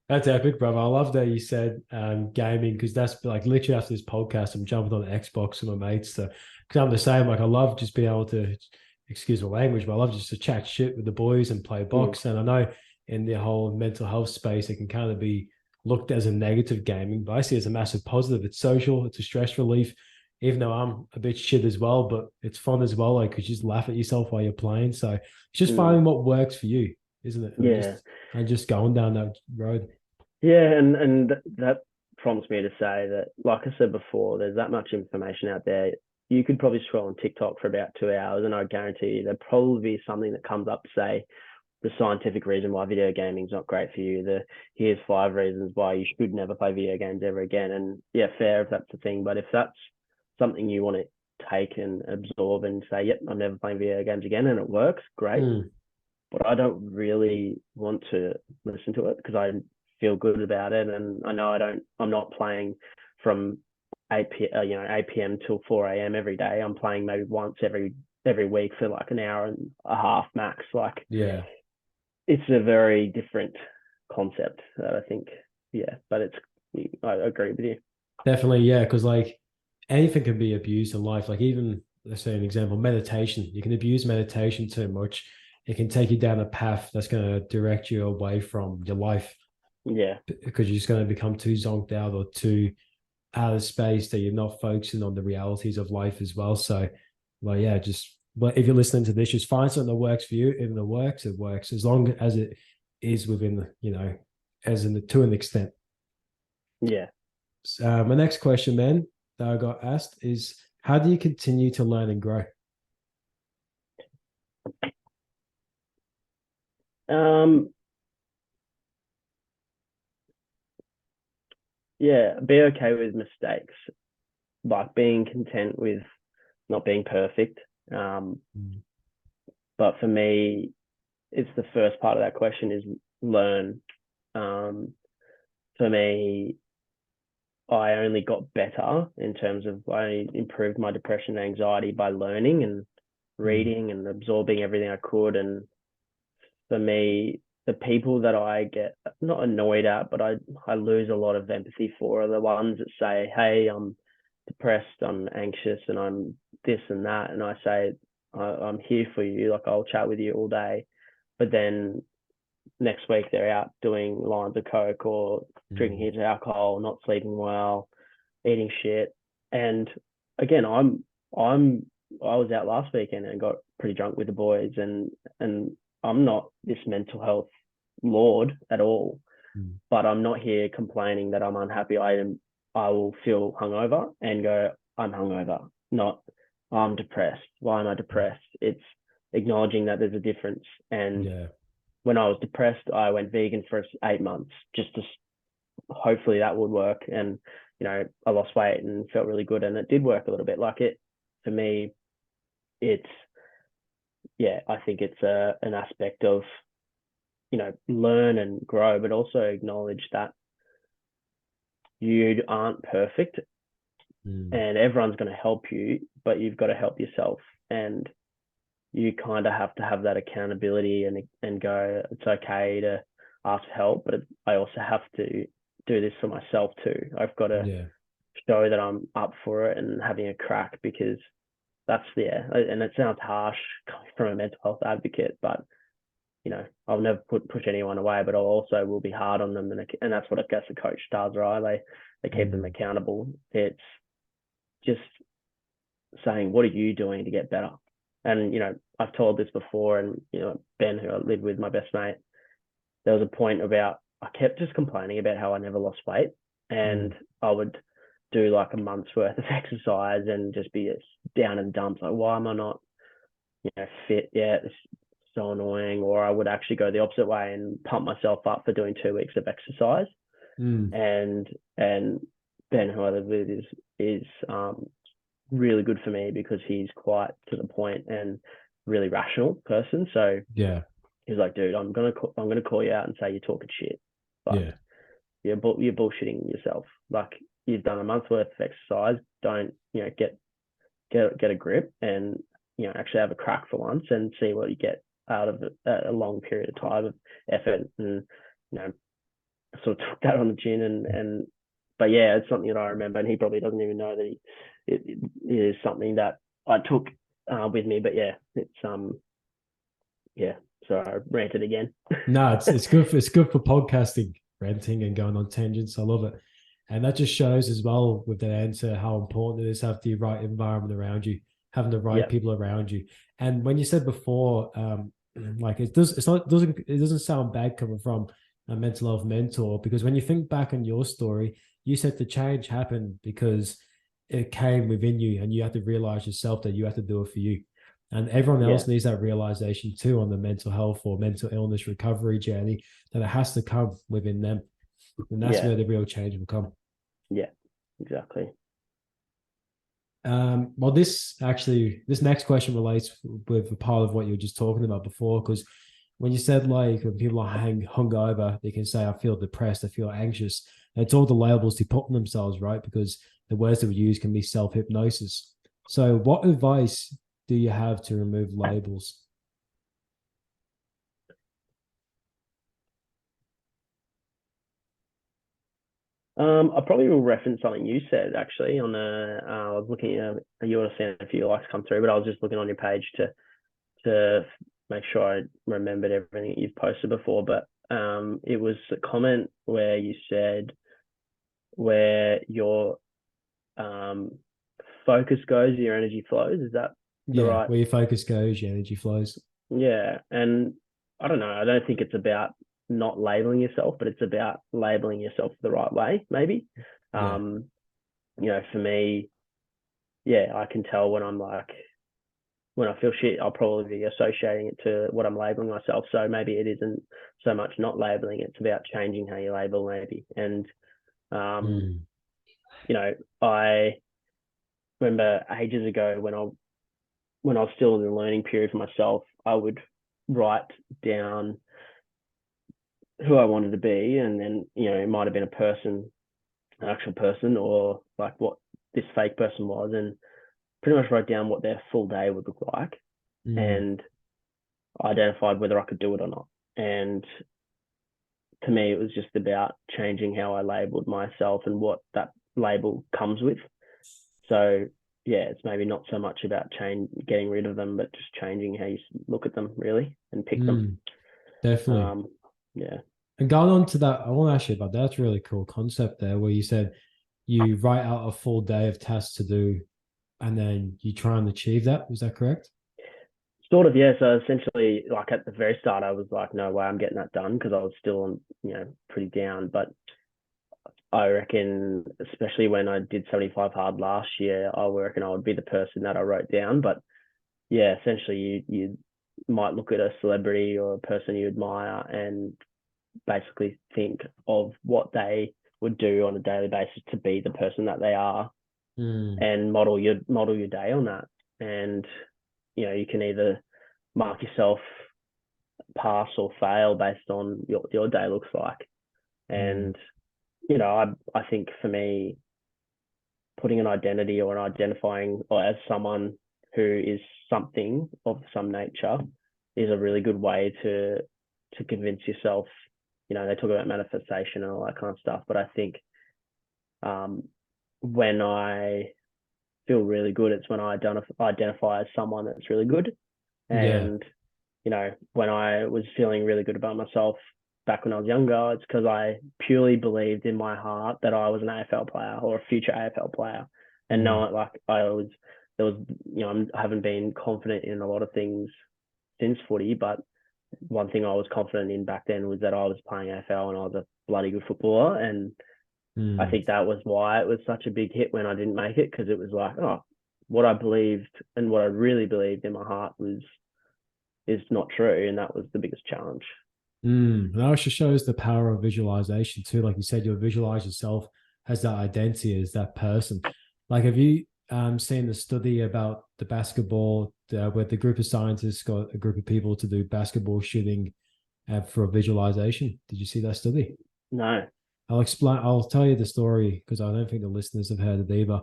That's epic, brother. I love that you said gaming because that's like literally after this podcast, I'm jumping on the Xbox with my mates. Because I'm the same. Like I love just being able to, excuse my language, but I love just to chat shit with the boys and play Mm, box. And I know in the whole mental health space, it can kind of be looked as a negative gaming, but I see it as a massive positive. It's social, it's a stress relief. Even though I'm a bit shit as well, but it's fun as well. Like, 'cause you just laugh at yourself while you're playing. So it's just mm, finding what works for you, isn't it? yeah, And just going down that road. yeah, and that prompts me to say that, like I said before, there's that much information out there. You could probably scroll on TikTok for about 2 hours, and I guarantee you there'll probably be something that comes up to say the scientific reason why video gaming is not great for you. Here's 5 reasons why you should never play video games ever again. And yeah, fair if that's the thing, but if that's something you want to take and absorb and say, yep, I'm never playing video games again, and it works, great. Mm. But I don't really want to listen to it because I feel good about it, and I know I'm not playing from 8 p.m. till 4 a.m. every day. I'm playing maybe once every week for like an hour and a half max. Like Yeah, it's a very different concept that I think, yeah, but I agree with you. definitely. Yeah, because like anything can be abused in life. Like even let's say an example, meditation. You can abuse meditation too much. It can take you down a path that's going to direct you away from your life. Yeah. because you're just going to become too zonked out or too out of space that you're not focusing on the realities of life as well. So, well, yeah, just but if you're listening to this, just find something that works for you. If it works, it works as long as it is within the, as in the, to an extent. Yeah. My next question, man, that I got asked is, how do you continue to learn and grow? Um, yeah, be okay with mistakes, like being content with not being perfect. Um, Mm. but for me, it's the first part of that question is learn. Um, for me, I only got better in terms of I improved my depression and anxiety by learning and Mm. reading and absorbing everything I could. And for me, the people that I get not annoyed at, but I lose a lot of empathy for are the ones that say, "Hey, I'm depressed, I'm anxious, and I'm this and that," and I say, "I'm here for you. Like I'll chat with you all day." But then next week they're out doing lines of coke or drinking Mm. heaps of alcohol, not sleeping well, eating shit. And again, I'm I was out last weekend and got pretty drunk with the boys, and I'm not this mental health lord at all, Mm. but I'm not here complaining that I'm unhappy. I will feel hungover and go, I'm hungover, not I'm depressed. Why am I depressed? It's acknowledging that there's a difference. And Yeah. when I was depressed, I went vegan for 8 months just to hopefully that would work. And I lost weight and felt really good, and it did work a little bit. Like it for me, it's yeah, I think it's an aspect of learn and grow, but also acknowledge that you aren't perfect Mm. and everyone's going to help you, but you've got to help yourself. And you kind of have to have that accountability and go, it's okay to ask for help, but I also have to do this for myself too. I've got to Yeah. show that I'm up for it and having a crack, because that's and it sounds harsh from a mental health advocate, but I'll never push anyone away, but I also will be hard on them, and that's what I guess a coach does, right? They keep them Mm. accountable. It's just saying, what are you doing to get better? And I've told this before, and Ben, who I live with, my best mate, there was a point about I kept just complaining about how I never lost weight, Mm. and I would do like a month's worth of exercise and just be down in dumps, like why am I not fit yet? It's so annoying. Or I would actually go the opposite way and pump myself up for doing 2 weeks of exercise. Mm. And Ben, who I live with, is really good for me because he's quite to the point and really rational person. So Yeah. he's like, dude, I'm gonna call you out and say you're talking shit. Like Yeah. you're bullshitting yourself. Like you've done a month's worth of exercise. Don't get a grip and actually have a crack for once and see what you get out of a long period of time of effort. And sort of took that on the chin, and but yeah, it's something that I remember, and he probably doesn't even know that it is something that I took with me. But yeah, it's yeah. So I ranted again. No, it's good for podcasting, renting, and going on tangents. I love it, and that just shows as well with that answer how important it is to have the right environment around you, having the right Yeah, people around you. And when you said before, like it doesn't sound bad coming from a mental health mentor, because when you think back on your story, you said the change happened because it came within you, and you have to realize yourself that you have to do it for you. And everyone yeah, else needs that realization too on the mental health or mental illness recovery journey, that it has to come within them. And that's yeah, where the real change will come. yeah, exactly. Well, this next question relates with a part of what you were just talking about before, because when you said like when people are hungover, they can say, I feel depressed, I feel anxious. And it's all the labels they put on themselves, right? Because the words that we use can be self hypnosis. So, what advice do you have to remove labels? I probably will reference something you said actually on I was looking at you would have seen a few likes come through, but I was just looking on your page to make sure I remembered everything that you've posted before. But it was a comment where you said where your focus goes, your energy flows. Is that the Yeah, right? where your focus goes, your energy flows. Yeah. And I don't know. I don't think it's about not labeling yourself, but it's about labeling yourself the right way, maybe. Yeah. Um, for me, yeah, I can tell when I'm like, when I feel shit, I'll probably be associating it to what I'm labeling myself. So maybe it isn't so much not labeling, it's about changing how you label, maybe. And, um, Mm. I remember ages ago when I was still in the learning period for myself, I would write down who I wanted to be, and then it might have been a person, an actual person, or like what this fake person was, and pretty much wrote down what their full day would look like, Mm. and identified whether I could do it or not. And to me, it was just about changing how I labeled myself and what that label comes with. So yeah, it's maybe not so much about getting rid of them, but just changing how you look at them, really, and pick them. Mm. Definitely. Um, yeah. And going on to that, I want to ask you about that. That's a really cool concept there, where you said you write out a full day of tasks to do, and then you try and achieve that. Was that correct? Sort of, yeah. So essentially, like at the very start, I was like, no way, I'm getting that done because I was still on, pretty down. But I reckon, especially when I did 75 hard last year, I reckon I would be the person that I wrote down. But yeah, essentially, you might look at a celebrity or a person you admire and basically think of what they would do on a daily basis to be the person that they are, Mm. and model your day on that. And you can either mark yourself pass or fail based on your day looks like. Mm. And I think for me, putting an identity or an identifying or as someone who is something of some nature is a really good way to convince yourself. They talk about manifestation and all that kind of stuff, but I think um, when I feel really good, it's when I identify as someone that's really good. Yeah. And when I was feeling really good about myself back when I was younger, it's because I purely believed in my heart that I was an AFL player or a future AFL player. And Mm. no, like there was, I haven't been confident in a lot of things since footy, but one thing I was confident in back then was that I was playing AFL and I was a bloody good footballer. And I Mm. think that was why it was such a big hit when I didn't make it, because it was like, oh, what I believed and what I really believed in my heart is not true, and that was the biggest challenge. Mm. And that also shows the power of visualization too. Like you said, you'll visualize yourself as that identity, as that person. Like, have you seen the study about the basketball, where the group of scientists got a group of people to do basketball shooting for a visualization? Did you see that study? No. I'll explain. I'll tell you the story because I don't think the listeners have heard it either.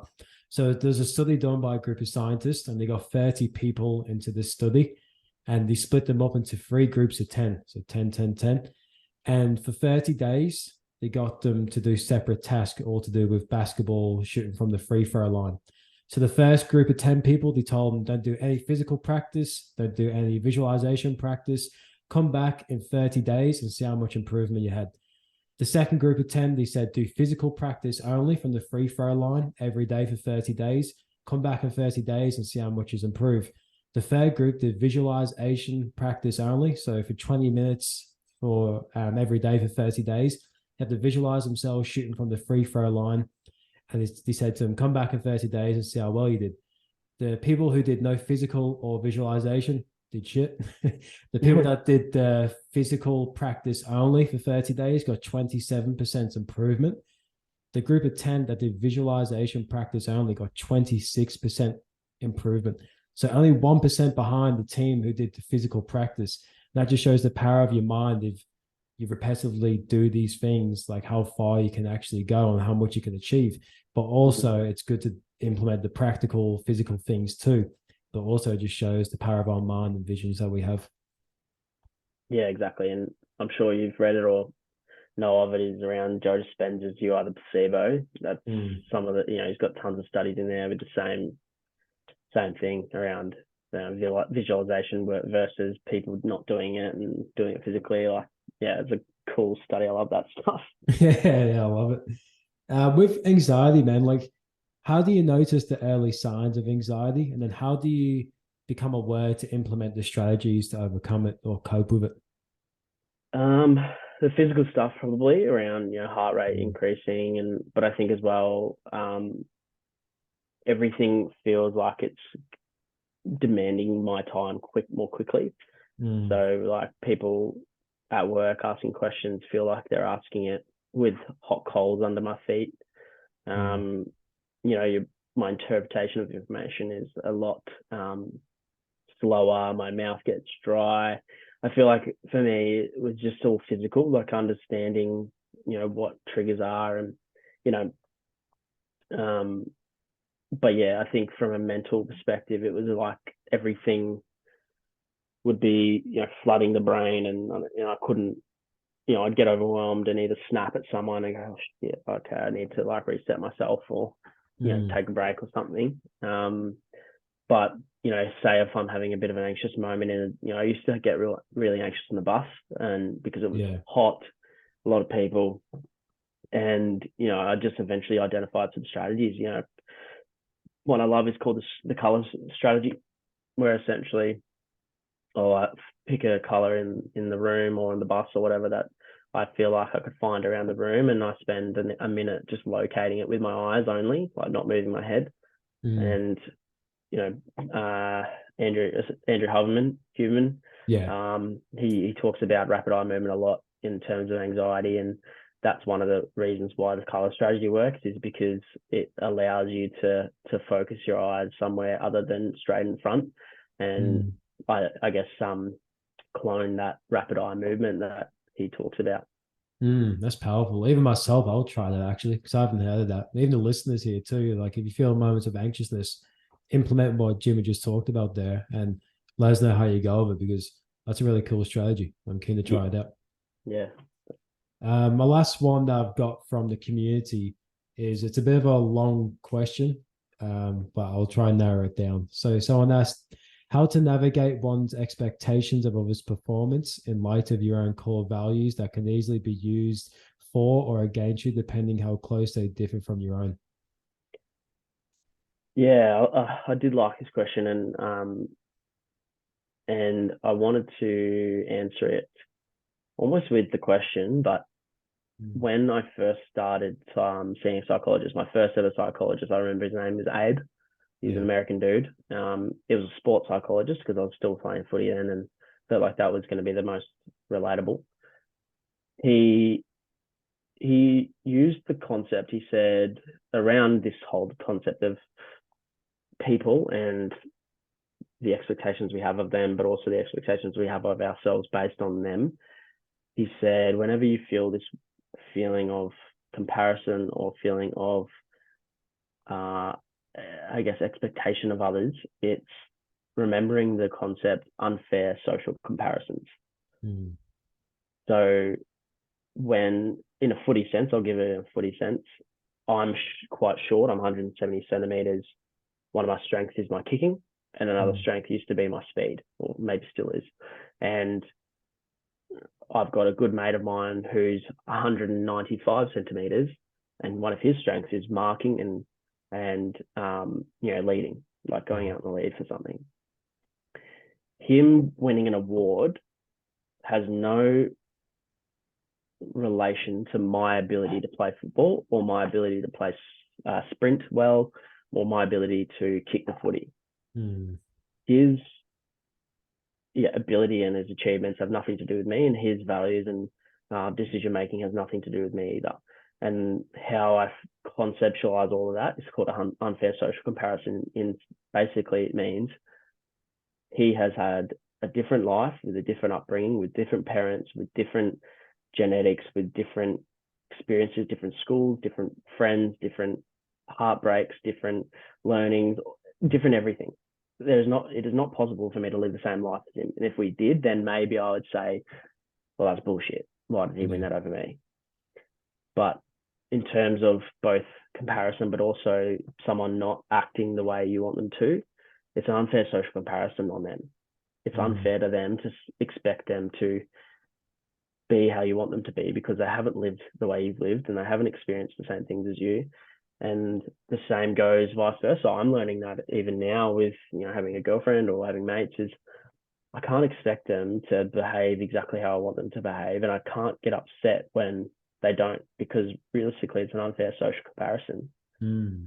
So there's a study done by a group of scientists, and they got 30 people into this study, and they split them up into three groups of 10. So 10, 10, 10. And for 30 days, they got them to do separate tasks, all to do with basketball shooting from the free throw line. So the first group of 10 people, they told them don't do any physical practice, don't do any visualization practice. Come back in 30 days and see how much improvement you had. The second group of 10, they said do physical practice only from the free throw line every day for 30 days. Come back in 30 days and see how much is improved. The third group did visualization practice only. So for 20 minutes for every day for 30 days, they have to visualize themselves shooting from the free throw line. And they said to them, come back in 30 days and see how well you did. The people who did no physical or visualization did shit. The people that did the physical practice only for 30 days got 27% improvement. The group of 10 that did visualization practice only got 26% improvement. So only 1% behind the team who did the physical practice. That just shows the power of your mind if you repetitively do these things, like how far you can actually go and how much you can achieve. But also, it's good to implement the practical physical things too. But also, it just shows the power of our mind and visions that we have. Yeah, exactly. And I'm sure you've read it or know of it, is around Joe Dispenza's You Are the Placebo. That's Mm. some of the, he's got tons of studies in there with the same thing around visualization versus people not doing it and doing it physically. Like, yeah, it's a cool study. I love that stuff. Yeah, I love it. With anxiety, man, like how do you notice the early signs of anxiety? And then how do you become aware to implement the strategies to overcome it or cope with it? Um, the physical stuff probably around, heart rate Mm, increasing, but I think as well, everything feels like it's demanding my time more quickly. mm, So like people at work asking questions feel like they're asking it with hot coals under my feet. mm, Um, you know, my interpretation of information is a lot slower. My mouth gets dry. I feel like for me, it was just all physical, like understanding, what triggers are, and you know, um, but yeah, I think from a mental perspective, it was like everything would be, flooding the brain, and I couldn't, I'd get overwhelmed and either snap at someone and go, oh, shit, okay, I need to like reset myself, or mm. take a break or something. But say if I'm having a bit of an anxious moment, and I used to get really anxious on the bus, and because it was Yeah. hot, a lot of people, and I just eventually identified some strategies. One I love is called the color strategy, where essentially I'll pick a color in the room or in the bus or whatever that I feel like I could find around the room, and I spend a minute just locating it with my eyes only, like not moving my head. Mm, And you know, Andrew Huberman, yeah. he talks about rapid eye movement a lot in terms of anxiety, and that's one of the reasons why the color strategy works, is because it allows you to focus your eyes somewhere other than straight in front, and Mm. I guess clone that rapid eye movement that he talks about. That's powerful. Even myself, I'll try that actually, because I haven't heard of that. Even the listeners here too. Like, if you feel moments of anxiousness, implement what Jimmy just talked about there, and let us know how you go with it, because that's a really cool strategy. I'm keen to Yeah, try it out. yeah, My last one that I've got from the community is, it's a bit of a long question, but I'll try and narrow it down. So someone asked how to navigate one's expectations of others' performance in light of your own core values that can easily be used for or against you, depending how close they differ from your own. yeah. I did like this question, and I wanted to answer it almost with the question, but Mm. when I first started seeing a psychologist, my first ever psychologist, I remember his name was Abe. He's an Yeah. American dude. He was a sports psychologist because I was still playing footy then, and felt like that was going to be the most relatable. He he used the concept. He said around this whole concept of people and the expectations we have of them, but also the expectations we have of ourselves based on them. He said, whenever you feel this feeling of comparison or feeling of, uh, I guess, expectation of others, it's remembering the concept unfair social comparisons. Mm. So when in a footy sense, I'll give it a footy sense. I'm quite short. I'm 170 centimeters. One of my strengths is my kicking, and another Mm. strength used to be my speed, or maybe still is. And I've got a good mate of mine who's 195 centimeters, and one of his strengths is marking and leading, like going Wow. out in the lead for something. Him winning an award has no relation to my ability to play football, or my ability to play sprint well, or my ability to kick the footy. Mm. His ability and his achievements have nothing to do with me, and his values and decision making has nothing to do with me either. And how I conceptualize all of that is called an unfair social comparison. In basically, it means he has had a different life with a different upbringing, with different parents, with different genetics, with different experiences, different schools, different friends, different heartbreaks, different learnings, different everything. It is not possible for me to live the same life as him. And if we did, then maybe I would say, well, that's bullshit. Why did he win Yeah. that over me? But in terms of both comparison, but also someone not acting the way you want them to, it's an unfair social comparison on them. It's Mm. unfair to them to expect them to be how you want them to be because they haven't lived the way you've lived and they haven't experienced the same things as you. And the same goes vice versa. I'm learning that even now with, having a girlfriend or having mates is I can't expect them to behave exactly how I want them to behave. And I can't get upset when they don't, because realistically it's an unfair social comparison. Mm.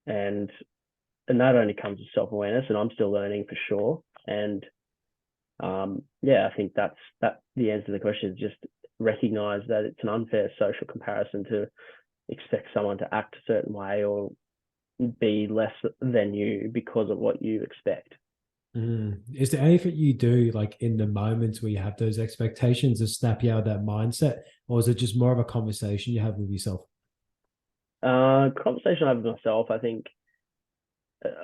And that only comes with self-awareness, and I'm still learning for sure. And I think that's the answer to the question is just recognize that it's an unfair social comparison to expect someone to act a certain way or be less than you because of what you expect. Mm. Is there anything you do like in the moments where you have those expectations to snap you out of that mindset, or is it just more of a conversation you have with yourself? Conversation I have with myself, I think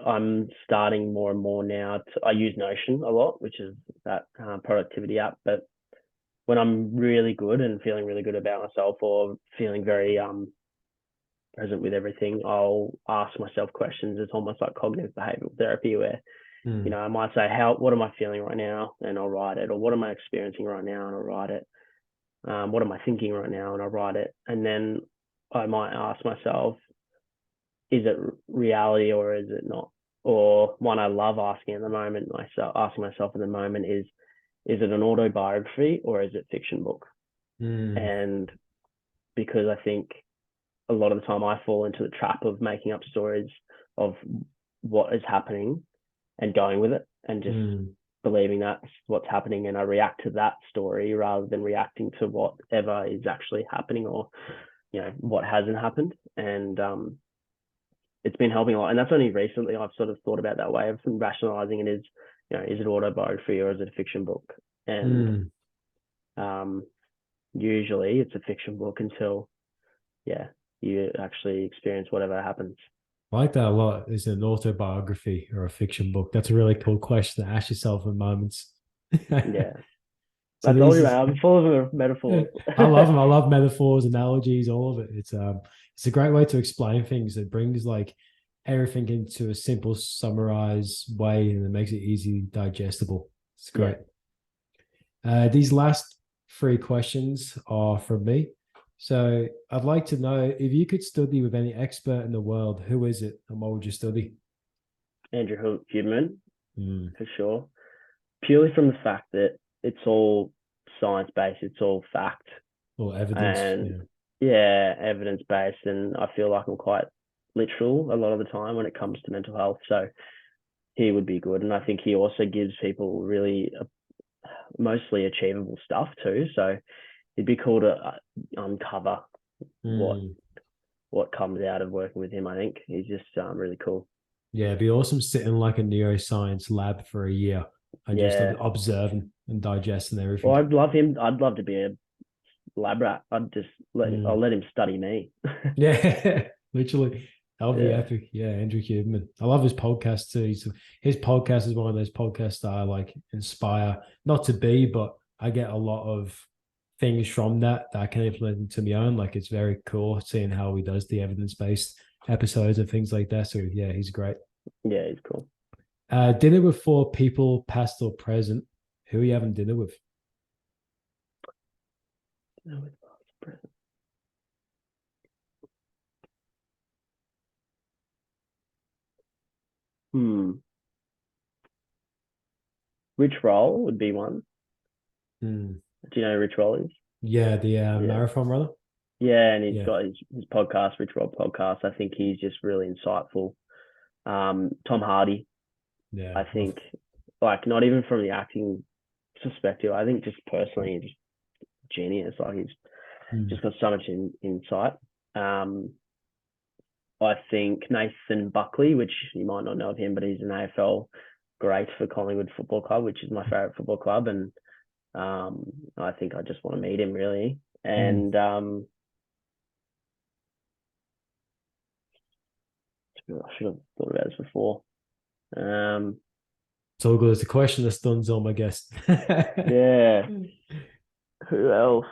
I'm starting more and more now. I use Notion a lot, which is that productivity app. But when I'm really good and feeling really good about myself, or feeling very present with everything, I'll ask myself questions. It's almost like cognitive behavioral therapy, where Mm. I might say, what am I feeling right now, and I'll write it, or what am I experiencing right now, and I'll write it. What am I thinking right now, and I'll write it, and then I might ask myself, is it reality or is it not? Or one I love asking at the moment, asking myself at the moment is it an autobiography or is it fiction book? Mm. And because I think a lot of the time I fall into the trap of making up stories of what is happening and going with it and just Mm. believing that's what's happening, and I react to that story rather than reacting to whatever is actually happening or what hasn't happened. And it's been helping a lot. And that's only recently I've sort of thought about that way of rationalizing it is, is it autobiography or is it a fiction book? And Mm. um, usually it's a fiction book until, you actually experience whatever happens. I like that a lot. Is it an autobiography or a fiction book? That's a really cool question to ask yourself in moments. Yeah. So I told you, these, man, I'm full of yeah, metaphors. I love them. I love metaphors, analogies, all of it. It's a great way to explain things. It brings like everything into a simple, summarized way, and it makes it easy digestible. It's Yeah. great. These last three questions are from me. So I'd like to know if you could study with any expert in the world, who is it, and what would you study? Andrew Huberman, Mm. for sure. Purely from the fact that it's all science based, it's all fact, Or evidence? and Yeah. evidence based. And I feel like I'm quite literal a lot of the time when it comes to mental health. So he would be good. And I think he also gives people really mostly achievable stuff too. So it'd be cool to uncover what Mm. comes out of working with him. I think he's just really cool. Yeah, it'd be awesome sitting in like a neuroscience lab for a year and just Yeah. observing and digesting Well, everything. I'd love him. I'd love to be a lab rat. I'll Mm. let him study me. Yeah, literally. That would be Yeah. epic. Yeah, Andrew Huberman. I love his podcast too. His podcast is one of those podcasts that I like inspire, not to be, but I get a lot of things from that I can implement into my own. Like it's very cool seeing how he does the evidence-based episodes and things like that. So yeah, he's great. Yeah, he's cool. Dinner with four people, past or present. Who are you having dinner with? Hmm. Rich Roll would be one. Hmm. Do you know who Rich Roll is? Yeah, the Yeah. marathon runner. Yeah, and he's Yeah, got his podcast, Rich Roll podcast. I think he's just really insightful. Tom Hardy, yeah. I think, like not even from the acting perspective, I think just personally, he's just genius. Like he's Hmm. just got so much insight. I think Nathan Buckley, which you might not know of him, but he's an AFL great for Collingwood Football Club, which is my favourite football club, and I think I just want to meet him really. Hmm. And I should have thought about this before. Um, It's all good. It's a question that stuns all my guests. yeah, who else?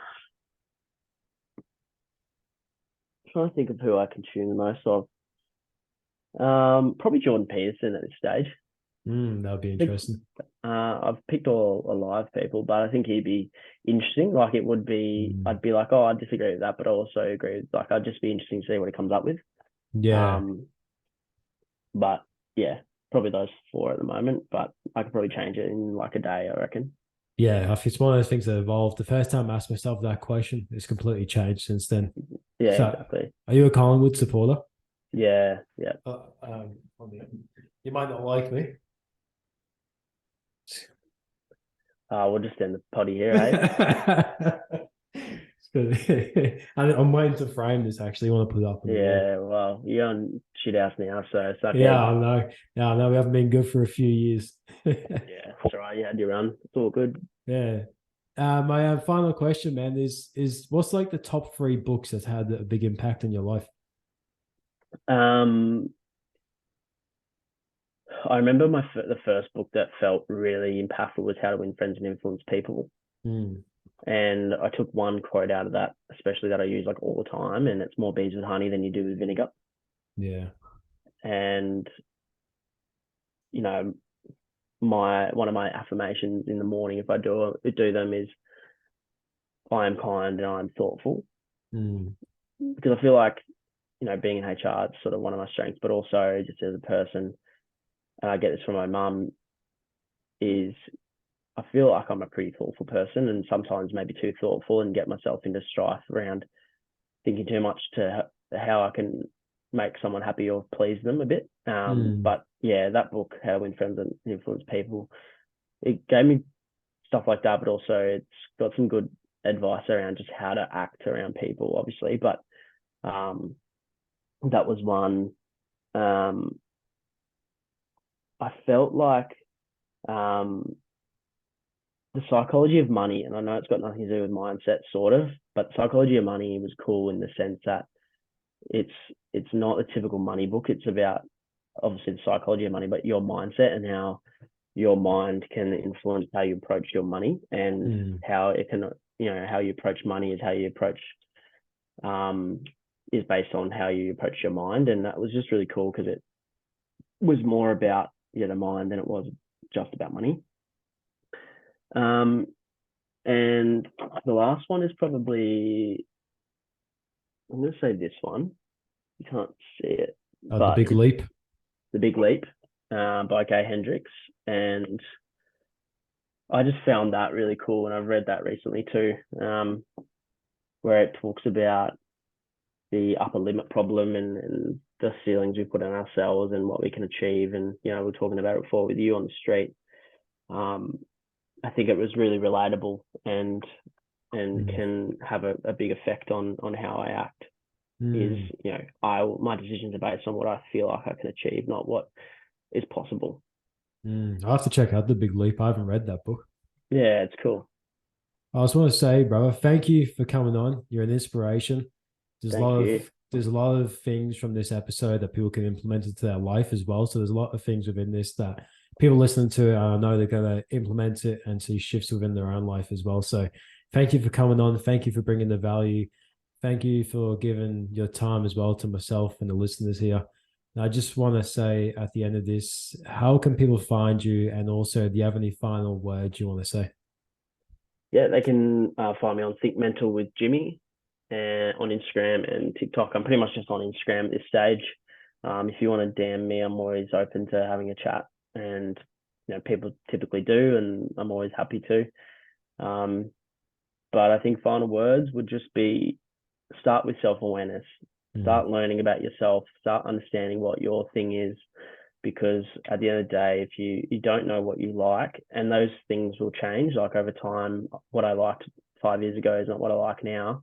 I'm trying to think of who I consume the most of. Probably Jordan Peterson at this stage. That would be I think interesting. I've picked all alive people, but I think he'd be interesting. Like it would be, Mm. I'd be like, oh, I disagree with that, but I also agree with, like, I'd just be interesting to see what he comes up with. Yeah. Um, but yeah, probably those four at the moment, but I could probably change it in like a day, I reckon. Yeah, I think it's one of those things that evolved. The first time I asked myself that question, it's completely changed since then. Yeah, So, exactly. are you a Collingwood supporter? Yeah, yeah. I mean, you might not like me. We'll just end the potty here, eh? I'm waiting to frame this. Actually, I want to put it up on the wall. Yeah, well, you're on shit house now, so suck Yeah, egg. I know. Yeah, I know. We haven't been good for a few years. Yeah, it's all right. You had your run. It's all good. Yeah. My final question, man, is what's like the top three books that's had a big impact on your life? Um, I remember the first book that felt really impactful was How to Win Friends and Influence People. Mm, And I took one quote out of that, especially that I use like all the time, and it's more bees with honey than you do with vinegar. yeah. And you know, my one of my affirmations in the morning, if I do them, is I am kind and I'm thoughtful, Mm, because I feel like being in HR is sort of one of my strengths, but also just as a person, and I get this from my mum, is I feel like I'm a pretty thoughtful person, and sometimes maybe too thoughtful, and get myself into strife around thinking too much to how I can make someone happy or please them a bit. mm, But yeah, that book, How to Win Friends and Influence People, it gave me stuff like that, but also it's got some good advice around just how to act around people, obviously. But um, that was one. Um, I felt like um, the psychology of money, and I know it's got nothing to do with mindset, sort of, but psychology of money was cool in the sense that it's it's not a typical money book. It's about obviously the psychology of money, but your mindset and how your mind can influence how you approach your money, and mm, how it can, how you approach money is how you approach um is based on how you approach your mind. And that was just really cool because it was more about the mind than it was just about money. Um and the last one is probably, I'm going to say this one. You can't see it, the but big it's leap. The Big Leap, by Gay Hendricks. And I just found that really cool, and I've read that recently too, where it talks about the upper limit problem, and the ceilings we put on ourselves and what we can achieve. And we're talking about it before with you on the street. Um, I think it was really relatable, and Mm, can have a big effect on how I act. Is mm, I my decisions are based on what I feel like I can achieve, not what is possible. I have to check out the big leap. I haven't read that book. Yeah, it's cool. I just want to say, brother, thank you for coming on. You're an inspiration. Thank you. There's a lot of things from this episode that people can implement into their life as well. So there's a lot of things within this that people listening to it, I know they're going to implement it and see shifts within their own life as well. So thank you for coming on. Thank you for bringing the value. Thank you for giving your time as well to myself and the listeners here. And I just want to say at the end of this, how can people find you? And also, do you have any final words you want to say? Yeah, they can find me on ThinkMental with Jimmy, and on Instagram and TikTok. I'm pretty much just on Instagram at this stage. If you want to DM me, I'm always open to having a chat, and people typically do, and I'm always happy to. Um, but I think final words would just be, start with self awareness, Mm, start learning about yourself, start understanding what your thing is, because at the end of the day, if you don't know what you like, and those things will change, like over time, what I liked 5 years ago is not what I like now.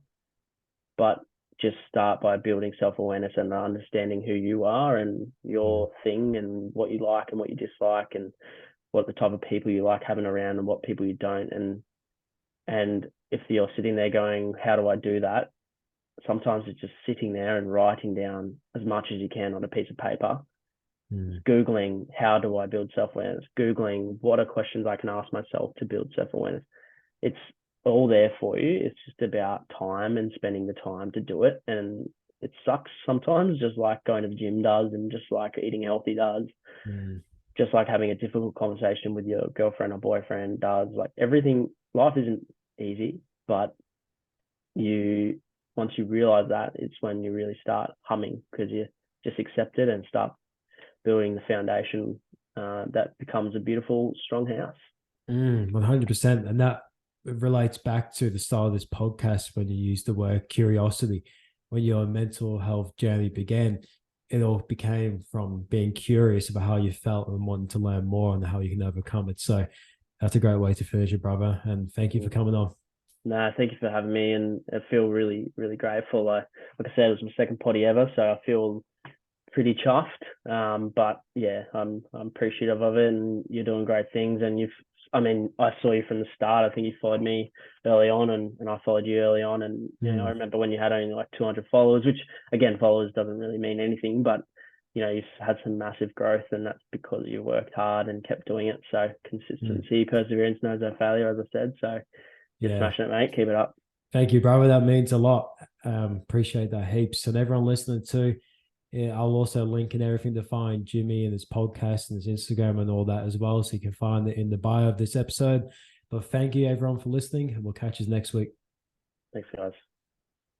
But just start by building self-awareness and understanding who you are and mm, your thing, and what you like and what you dislike, and what the type of people you like having around and what people you don't. And if you're sitting there going, how do I do that? Sometimes it's just sitting there and writing down as much as you can on a piece of paper. mm, Googling, how do I build self-awareness? Googling, what are questions I can ask myself to build self-awareness? It's all there for you. It's just about time and spending the time to do it. And it sucks sometimes, just like going to the gym does, and just like eating healthy does. mm. just like having a difficult conversation with your girlfriend or boyfriend does. Like life isn't easy, but once you realize that, it's when you really start humming, because you just accept it and start building the foundation that becomes a beautiful, strong house. 100%. And that relates back to the start of this podcast when you used the word curiosity. When your mental health journey began, it all became from being curious about how you felt and wanting to learn more and how you can overcome it. So that's a great way to finish it, brother. And thank you for coming on. No, thank you for having me, and I feel really, really grateful. Like I said, it was my second potty ever, so I feel pretty chuffed. But yeah, I'm appreciative of it, and you're doing great things. And I saw you from the start. I think you followed me early on, and I followed you early on. And I remember when you had only like 200 followers, which again, followers doesn't really mean anything, but you've had some massive growth, and that's because you worked hard and kept doing it. So consistency, perseverance knows no failure, as I said. So you're smashing it, mate. Keep it up. Thank you, brother. That means a lot. Appreciate that heaps. And everyone listening too, I'll also link in everything to find Jimmy and his podcast and his Instagram and all that as well. So you can find it in the bio of this episode. But thank you everyone for listening, and we'll catch you next week. Thanks, guys.